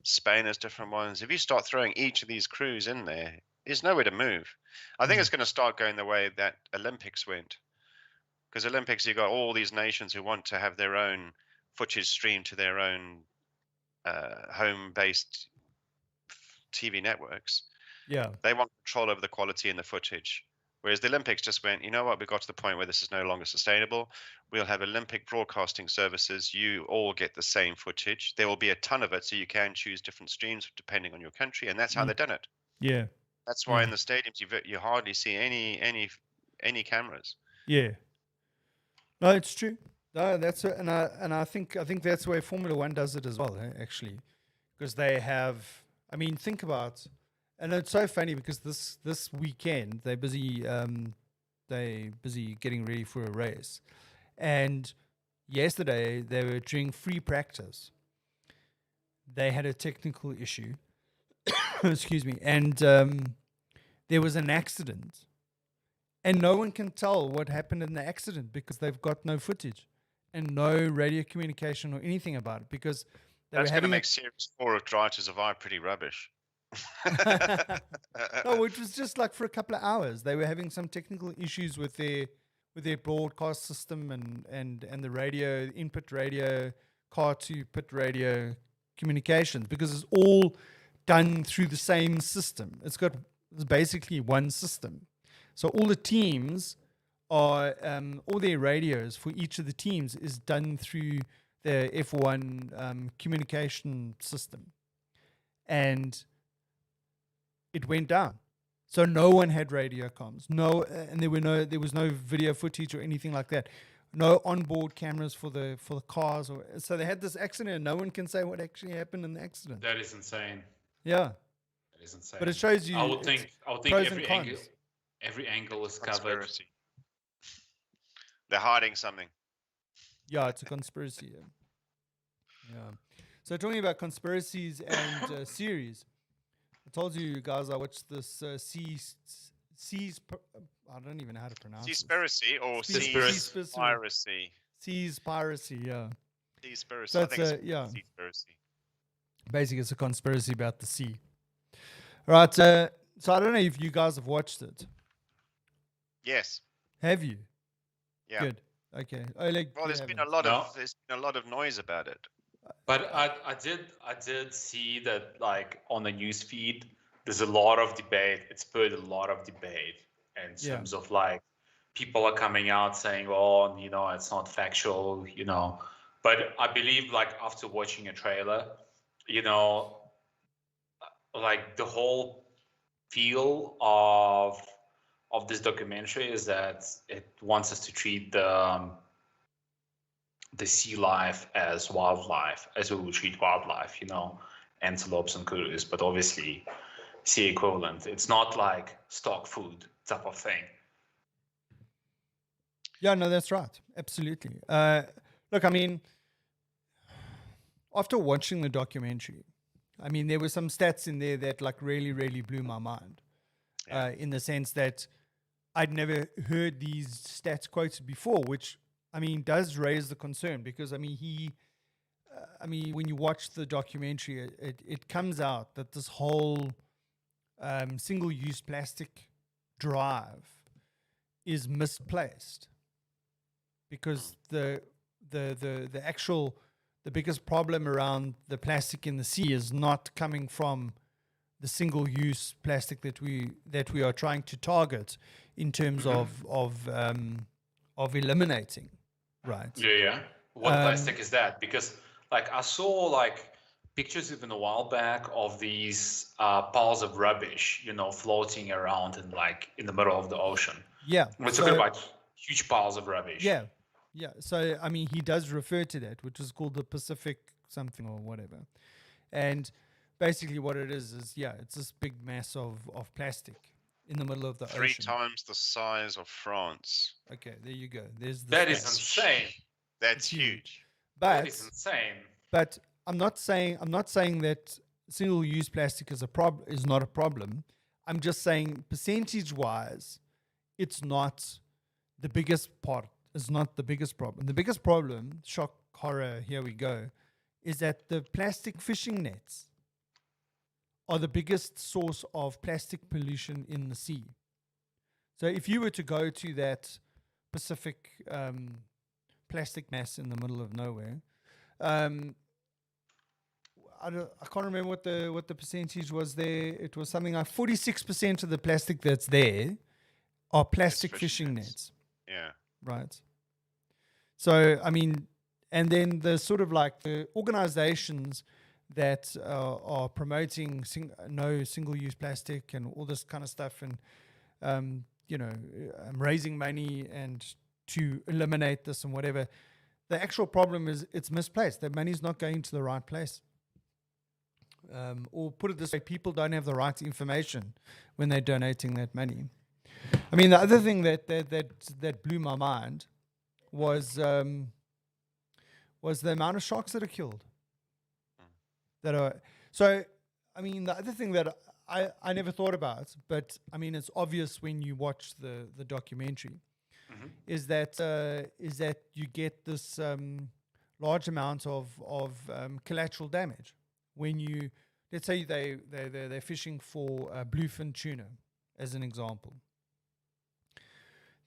Spain has different ones. If you start throwing each of these crews in there, there's nowhere to move. I think it's going to start going the way that Olympics went. Because Olympics, you got all these nations who want to have their own footage streamed to their own home-based TV networks. Yeah. They want control over the quality and the footage. Whereas the Olympics just went, you know what, we got to the point where this is no longer sustainable. We'll have Olympic broadcasting services. You all get the same footage. There will be a ton of it, so you can choose different streams depending on your country, and that's how they've done it. Yeah. That's why in the stadiums you hardly see any cameras. Yeah. No, it's true. No, that's it. And I think that's the way Formula One does it as well, actually, because they have. I mean, think about, and it's so funny because this weekend they're busy getting ready for a race, and yesterday they were doing free practice. They had a technical issue. Excuse me, and there was an accident. And no one can tell what happened in the accident because they've got no footage and no radio communication or anything about it because they That's were going to having make Series 4 of Drive to Survive pretty rubbish. no, it was just like for a couple of hours. They were having some technical issues with their broadcast system and the radio input radio, car to pit radio communications because it's all done through the same system. It's basically one system. So all the teams are, all their radios for each of the teams is done through the F1 communication system. And it went down. So no one had radio comms. And there was no video footage or anything like that. No onboard cameras for the cars. So they had this accident and no one can say what actually happened in the accident. That is insane. Yeah, That is insane. but it shows you. I would it's think pros every and angle, cons. every angle is covered. Conspiracy. They're hiding something. Yeah, it's a conspiracy. Yeah. So talking about conspiracies and series, I told you guys I watched this I don't even know how to pronounce it. Seaspiracy or Seaspiracy. seaspiracy. Seas piracy. Yeah. Seaspiracy. So I it's think it's yeah. seaspiracy. Basically, it's a conspiracy about the sea. Right. So I don't know if you guys have watched it. Yes. Have you? Yeah. Good. Okay. Oleg, Well, you there's been haven't. a lot of noise about it. But I did see that, like, on the news feed, there's a lot of debate. It's spurred a lot of debate in Yeah. terms of, like, people are coming out saying, "Oh, it's not factual," But I believe, like, after watching a trailer, like, the whole feel of this documentary is that it wants us to treat the sea life as wildlife, as we would treat wildlife, antelopes and kurus, but obviously sea equivalent. It's not like stock food type of thing. Yeah, no, that's right. Absolutely. Look, I mean, after watching the documentary, I mean, there were some stats in there that like really, really blew my mind. Yeah. In the sense that I'd never heard these stats quoted before, which I mean does raise the concern because I mean when you watch the documentary, it comes out that this whole single-use plastic drive is misplaced because the biggest problem around the plastic in the sea is not coming from the single-use plastic that we are trying to target in terms of eliminating, right? Yeah. What plastic is that? Because, like, I saw, like, pictures even a while back of these piles of rubbish, floating around in the middle of the ocean. Yeah, We're talking about huge piles of rubbish. Yeah. So I mean, he does refer to that, which is called the Pacific something or whatever, and basically what it is it's this big mass of plastic in the middle of the 3 ocean. times the size of France. Okay, there you go. There's the That is stats. insane. That's It's huge. huge. That But is insane. but I'm not saying that single-use plastic is not a problem. I'm just saying percentage-wise, it's not the biggest part. It's not the biggest problem. The biggest problem, shock, horror, here we go, is that the plastic fishing nets are the biggest source of plastic pollution in the sea. So if you were to go to that Pacific plastic mass in the middle of nowhere, I can't remember what the percentage was there. It was something like 46% of the plastic that's there are plastic fishing nets. Yeah. Right. So, I mean, and then the sort of like the organizations that are promoting no single-use plastic and all this kind of stuff and, raising money and to eliminate this and whatever, the actual problem is it's misplaced. That money's not going to the right place. Or put it this way, people don't have the right information when they're donating that money. I mean, the other thing that blew my mind was the amount of sharks that are killed. So, I mean, the other thing that I never thought about, but I mean, it's obvious when you watch the documentary, is that you get this large amount of collateral damage when you, let's say they're fishing for bluefin tuna, as an example.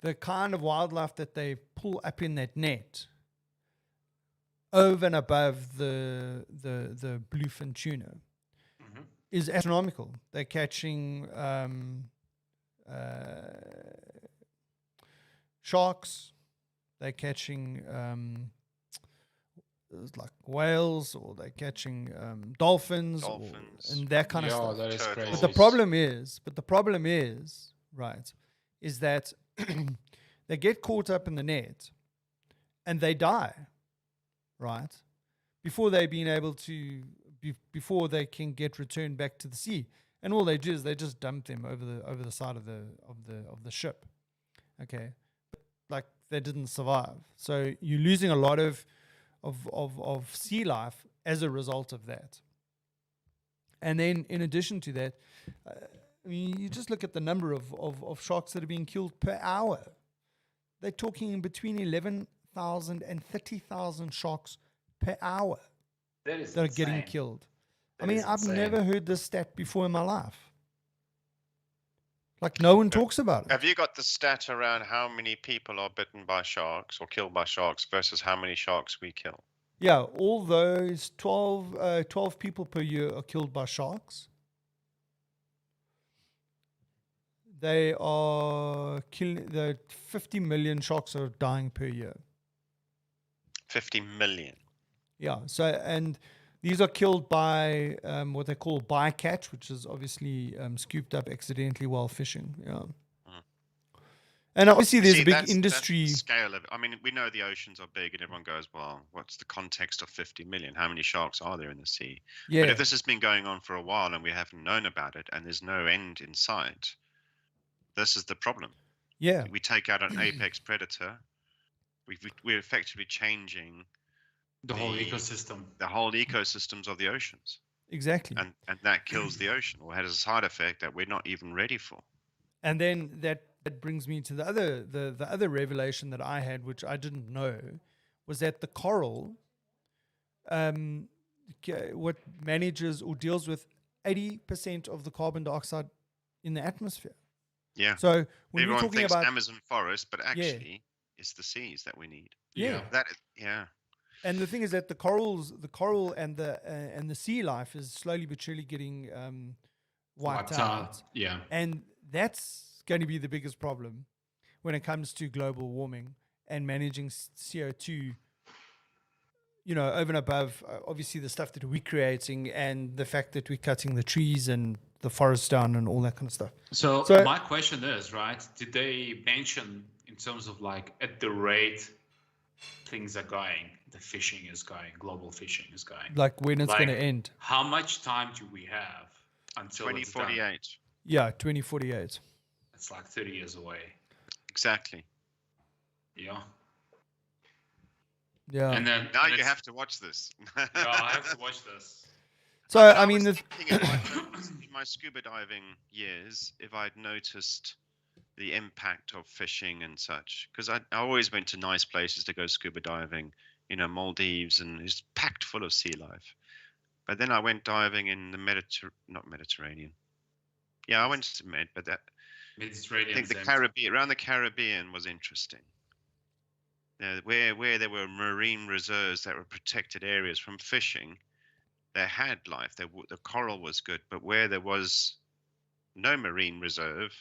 The kind of wildlife that they pull up in that net, over and above the bluefin tuna, is astronomical. They're catching sharks. They're catching like whales, or they're catching dolphins. And that kind of stuff. That is Turtles. crazy. But the problem is, right, is that they get caught up in the net and they die, right, before they've been able to before they can get returned back to the sea. And all they do is they just dump them over the side of the ship. Okay, like they didn't survive. So you're losing a lot of sea life as a result of that. And then in addition to that, I mean, you just look at the number of sharks that are being killed per hour. They're talking between 11,000 and 30,000 sharks per hour That are getting killed. I mean, I've never heard this stat before in my life. Like, no one talks about it. Have you got the stat around how many people are bitten by sharks or killed by sharks versus how many sharks we kill? Yeah, all those 12 people per year are killed by sharks. They are killing, the 50 million sharks are dying per year. 50 million. Yeah, so, and these are killed by what they call bycatch, which is obviously scooped up accidentally while fishing. Yeah. And obviously there's a big industry. That's the scale of, I mean, we know the oceans are big and everyone goes, well, what's the context of 50 million? How many sharks are there in the sea? Yeah. But if this has been going on for a while and we haven't known about it and there's no end in sight, this is the problem. Yeah. We take out an apex predator. We're effectively changing the whole ecosystem. The whole ecosystems of the oceans. Exactly. And that kills the ocean or has a side effect that we're not even ready for. And then that brings me to the other revelation that I had, which I didn't know, was that the coral what manages or deals with 80% of the carbon dioxide in the atmosphere. Yeah. So when everyone we're talking thinks about Amazon forest, but actually it's the seas that we need. Yeah. Yeah. And the thing is that the coral and the sea life is slowly but surely getting wiped out. Yeah. And that's going to be the biggest problem when it comes to global warming and managing CO2, you know, over and above obviously the stuff that we're creating and the fact that we're cutting the trees and the forests down and all that kind of stuff. So my question is, right, did they mention in terms of like at the rate things are going, the fishing is going, global fishing is going, like when it's going to end? How much time do we have until 2048? Yeah, 2048. It's like 30 years away. Exactly. Yeah. Yeah. And then now you have to watch this. Yeah, I have to watch this. So I mean, in my scuba diving years, if I'd noticed the impact of fishing and such, because I always went to nice places to go scuba diving, you know, Maldives, and it's packed full of sea life. But then I went diving in the Mediterranean. Yeah, I went to Med, but that Mediterranean. I think the Caribbean, around the Caribbean, was interesting. Where there were marine reserves that were protected areas from fishing, they had life. The coral was good, but where there was no marine reserve,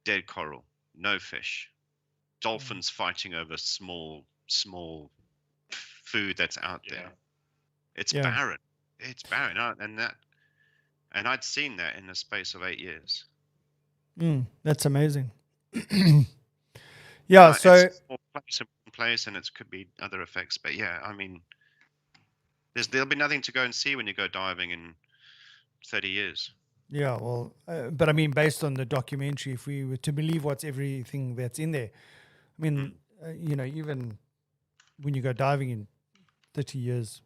dead coral, no fish, dolphins fighting over small food that's out there. It's barren. It's barren, and I'd seen that in the space of 8 years. That's amazing. Yeah, so it's more place, and it could be other effects, but yeah, I mean, there'll be nothing to go and see when you go diving in 30 years. Yeah, well, but I mean, based on the documentary, if we were to believe everything that's in there, I mean, you know, even when you go diving in 30 years,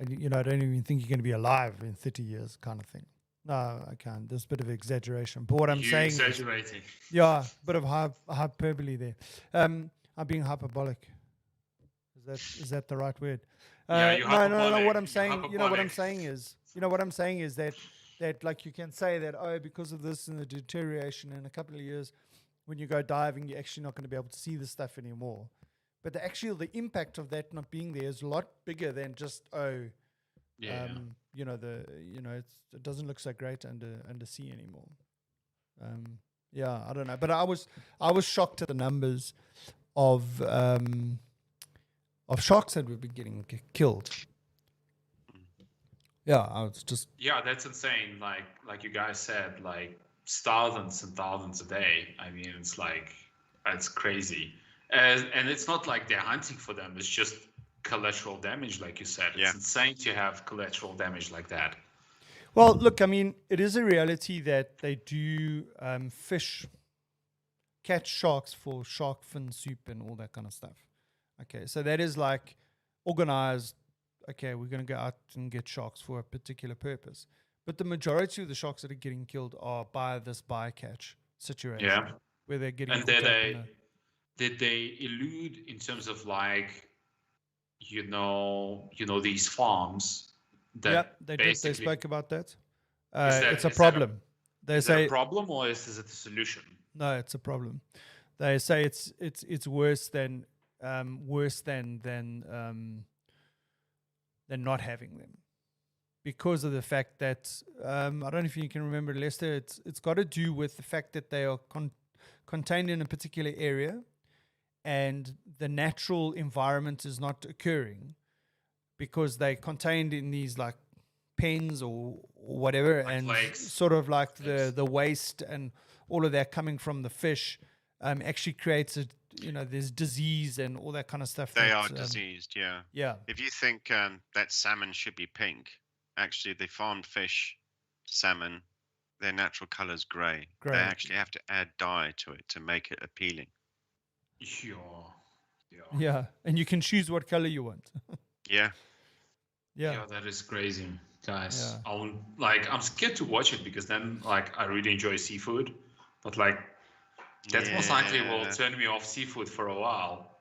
you know, I don't even think you're going to be alive in 30 years, kind of thing. No, I can't. There's a bit of exaggeration. But what I'm saying, exaggerating. Yeah, a bit of hyperbole there. I'm being hyperbolic. Is that the right word? No. What I'm saying, what I'm saying is that like you can say that because of this and the deterioration in a couple of years, when you go diving, you're actually not going to be able to see this stuff anymore. But the impact of that not being there is a lot bigger than just you know, it doesn't look so great under sea anymore. Yeah, I don't know, but I was shocked at the numbers of sharks that would be getting killed. Yeah, I was just. Yeah, that's insane. Like you guys said, like thousands and thousands a day. I mean, it's crazy, and it's not like they're hunting for them. It's just collateral damage, like you said. It's Yeah. insane to have collateral damage like that. Well, look, I mean, it is a reality that they do catch sharks for shark fin soup and all that kind of stuff. Okay, so that is like organized. Okay, we're going to go out and get sharks for a particular purpose. But the majority of the sharks that are getting killed are by this bycatch situation. Yeah. Where they're getting And caught up did they elude in terms of like, these farms that yeah, they did. They basically- spoke about that. that- it's a is that a- problem. They Is that say a problem or is it a solution? no, it's a problem. They say it's worse than not having them, because of the fact that I don't know if you can remember, Lester. It's got to do with the fact that they are contained in a particular area, and the natural environment is not occurring because they're contained in these like pens or whatever, Like and lakes. sort of like the waste and all of that coming from the fish actually creates there's disease and all that kind of stuff. They that, are diseased, yeah. Yeah. If you think that salmon should be pink, actually the farmed fish, salmon, their natural color is grey. They Grey. actually have to add dye to it to make it appealing. Yeah. Yeah, and you can choose what color you want. Yeah. Yeah. That is crazy, guys. Yeah. I'm scared to watch it because then like I really enjoy seafood, but like that most likely will Yeah. turn me off seafood for a while.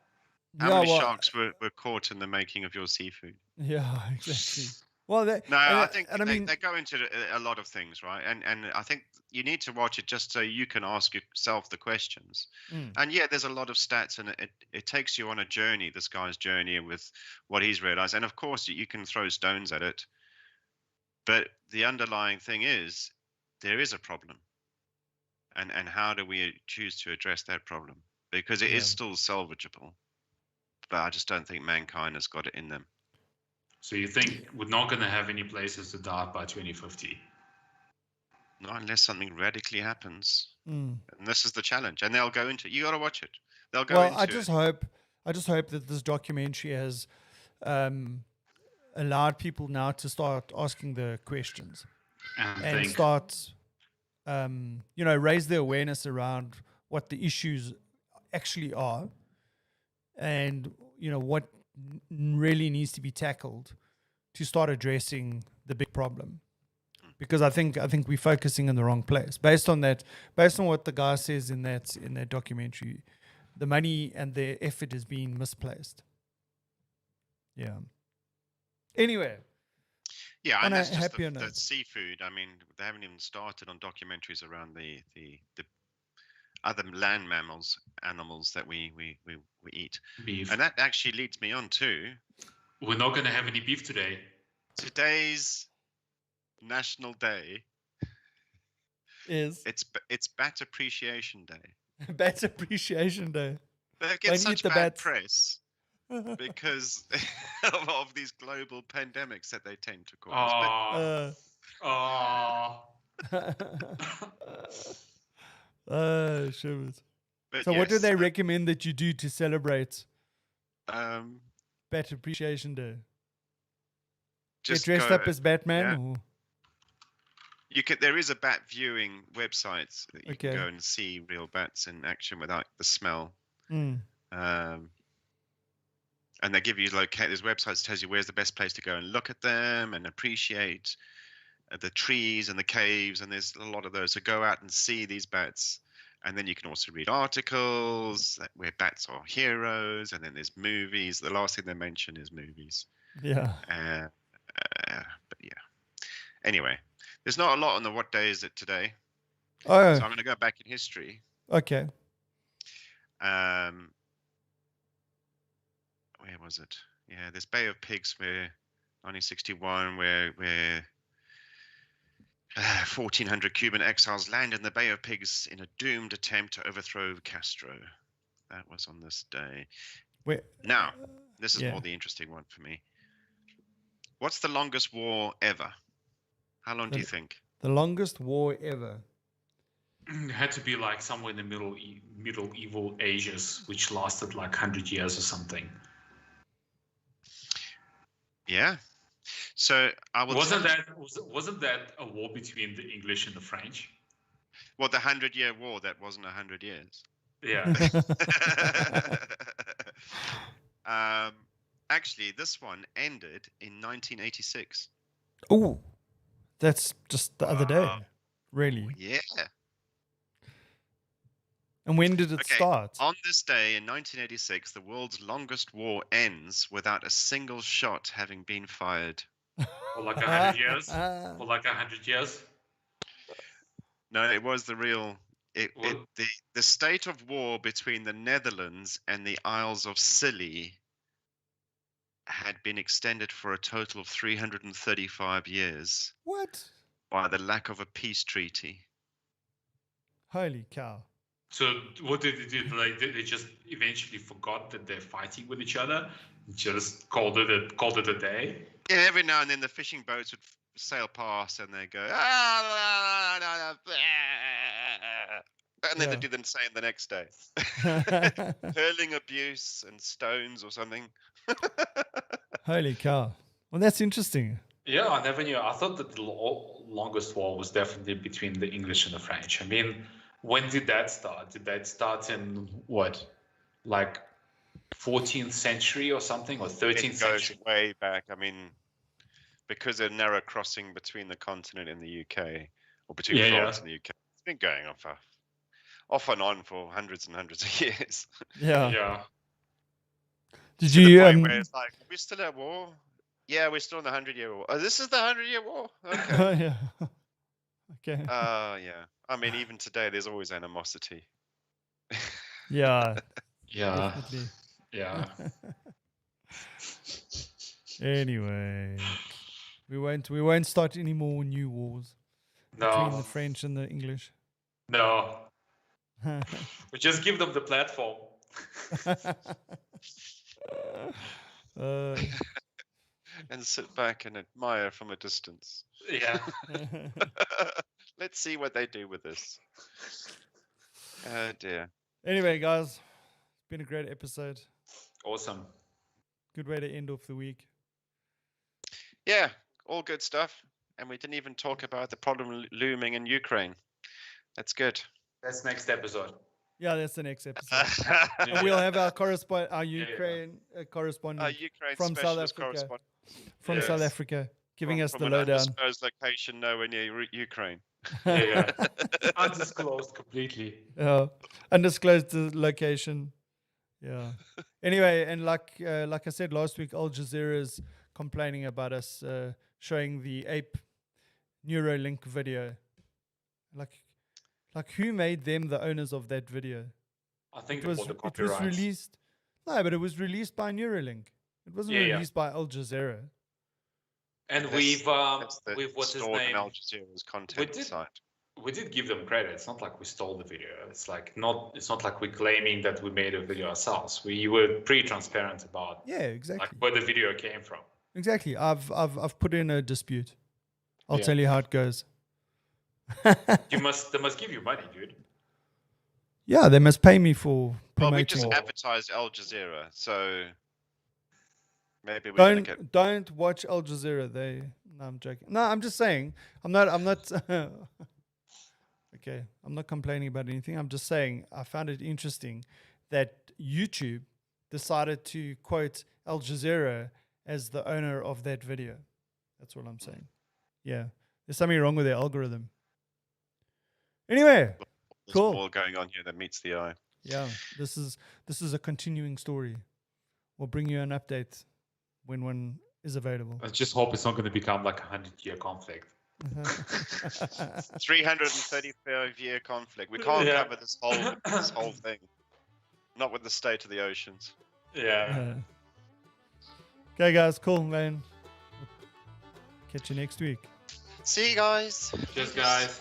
How Yeah, many well, sharks were caught in the making of your seafood? Yeah, exactly. Well, No, I think and I mean, they go into a lot of things, right? And I think you need to watch it just so you can ask yourself the questions. Mm. And yeah, there's a lot of stats, and it takes you on a journey, this guy's journey, and with what he's realized. And of course, you can throw stones at it, but the underlying thing is there is a problem. And how do we choose to address that problem? Because it is Yeah. still salvageable, but I just don't think mankind has got it in them. So you think we're not going to have any places to dart by 2050? Not unless something radically happens. mm. And this is the challenge. And they'll go into. You got to watch it. They'll go Well, into. I just hope that this documentary has allowed people now to start asking the questions and start, raise the awareness around what the issues actually are, and what really needs to be tackled to start addressing the big problem. Because I think we're focusing in the wrong place. Based on what the guy says in that documentary, the money and the effort is being misplaced. Yeah. Anyway. Yeah, on and a that's just happier the note. seafood. I mean, they haven't even started on documentaries around the other land animals that we eat. beef. And that actually leads me on to We're not going to have any beef today. today's National Day. Is It's Bat Appreciation Day. Bat Appreciation Day. They Don't get eat such the bad bats. press because of these global pandemics that they tend to cause. Oh, Shivers. But So what do yes, they recommend that you do to celebrate um, Bat Appreciation Day? just Get dressed go- up as Batman? yeah. Or? You can. There is a bat viewing website that you Okay. can go and see real bats in action without the smell. Mm. And they give you there's websites that tells you where's the best place to go and look at them and appreciate the trees and the caves, and there's a lot of those. So go out and see these bats, and then you can also read articles where bats are heroes, and then there's movies. The last thing they mention is movies. Yeah. But yeah. Anyway, there's not a lot on the what day is it today. Oh, So I'm going to go back in history. okay. Where was it? Yeah, there's Bay of Pigs where 1961 where 1,400 Cuban exiles land in the Bay of Pigs in a doomed attempt to overthrow Castro. That was on this day. Wait. Now, this is Yeah. more the interesting one for me. What's the longest war ever? How long do you think? The longest war ever. it had to be like somewhere in the medieval ages, which lasted like 100 years or something. Yeah. So I will. Wasn't that a war between the English and the French? Well, the 100-Year War, that wasn't 100 years. Yeah. Actually, this one ended in 1986. Oh, that's just the other day. Wow. Really? Yeah. And when did it Okay. start? On this day in 1986, the world's longest war ends without a single shot having been fired. For like 100 years. For like 100 years. No, it was the real. What? The state of war between the Netherlands and the Isles of Scilly had been extended for a total of 335 years What? by the lack of a peace treaty. Holy cow. So what did they do? Like they just eventually forgot that they're fighting with each other, just called it a day. Yeah, every now and then the fishing boats would sail past and they go, and then Yeah. they do the same the next day. Hurling abuse and stones or something. Holy cow. Well, that's interesting. Yeah, I never knew. I thought that the longest war was definitely between the English and the French. I mean, when did that start? Did that start in what, like 14th century or something, or 13th It goes century? way back. I mean, because of narrow crossing between the continent and the UK, or between Yeah, France yeah. and the UK, it's been going on off and on for hundreds and hundreds of years. Yeah. Yeah. Did To the you point where it's like, are we still at war? Yeah, we're still in the 100-Year War. Oh, this is the 100-Year War? Okay. Oh, yeah. Okay. Yeah. I mean, even today, there's always animosity. Yeah. Yeah. Definitely. Yeah. Anyway, we won't start any more new wars between No. the French and the English. No. We just give them the platform. Uh, And sit back and admire from a distance. Yeah. Let's see what they do with this. Oh, dear. anyway, guys, it's been a great episode. Awesome. Good way to end off the week. Yeah, all good stuff. And we didn't even talk about the problem looming in Ukraine. That's good. That's next episode. Yeah, that's the next episode. And we'll have our yeah. Ukraine correspondent Ukraine from South specialist Africa. correspondent from Yes. South Africa, giving us from the an lowdown. undisclosed location nowhere near Ukraine. Yeah. Undisclosed completely. Undisclosed location. Yeah. Anyway, and like I said last week, Al Jazeera is complaining about us showing the ape Neuralink video. Like who made them the owners of that video? I think It was released. No, but it was released by Neuralink. It wasn't Yeah, yeah. released by Al Jazeera. And That's we've what's his stored in name? Al Jazeera's content did- site. We did give them credit. It's not like we stole the video. It's not like we're claiming that we made a video ourselves. We were pretty transparent about Yeah, exactly. like where the video came from. Exactly. I've put in a dispute. I'll Yeah. tell you how it goes. They must give you money, dude. Yeah, they must pay me for Well, we promoting. just Oh. advertised Al Jazeera, so maybe we can get. Don't watch Al Jazeera. No, I'm joking. No, I'm just saying. I'm not. Okay, I'm not complaining about anything. I'm just saying I found it interesting that YouTube decided to quote Al Jazeera as the owner of that video. That's what I'm saying. Yeah, there's something wrong with their algorithm. Anyway, There's cool. more going on here that meets the eye. yeah, this is a continuing story. We'll bring you an update when one is available. I just hope it's not going to become like a 100-year conflict. 335-year conflict. We can't Yeah. cover this whole thing. Not with the state of the oceans. Yeah. Okay, guys, cool, man. Catch you next week. See you guys. Cheers, guys.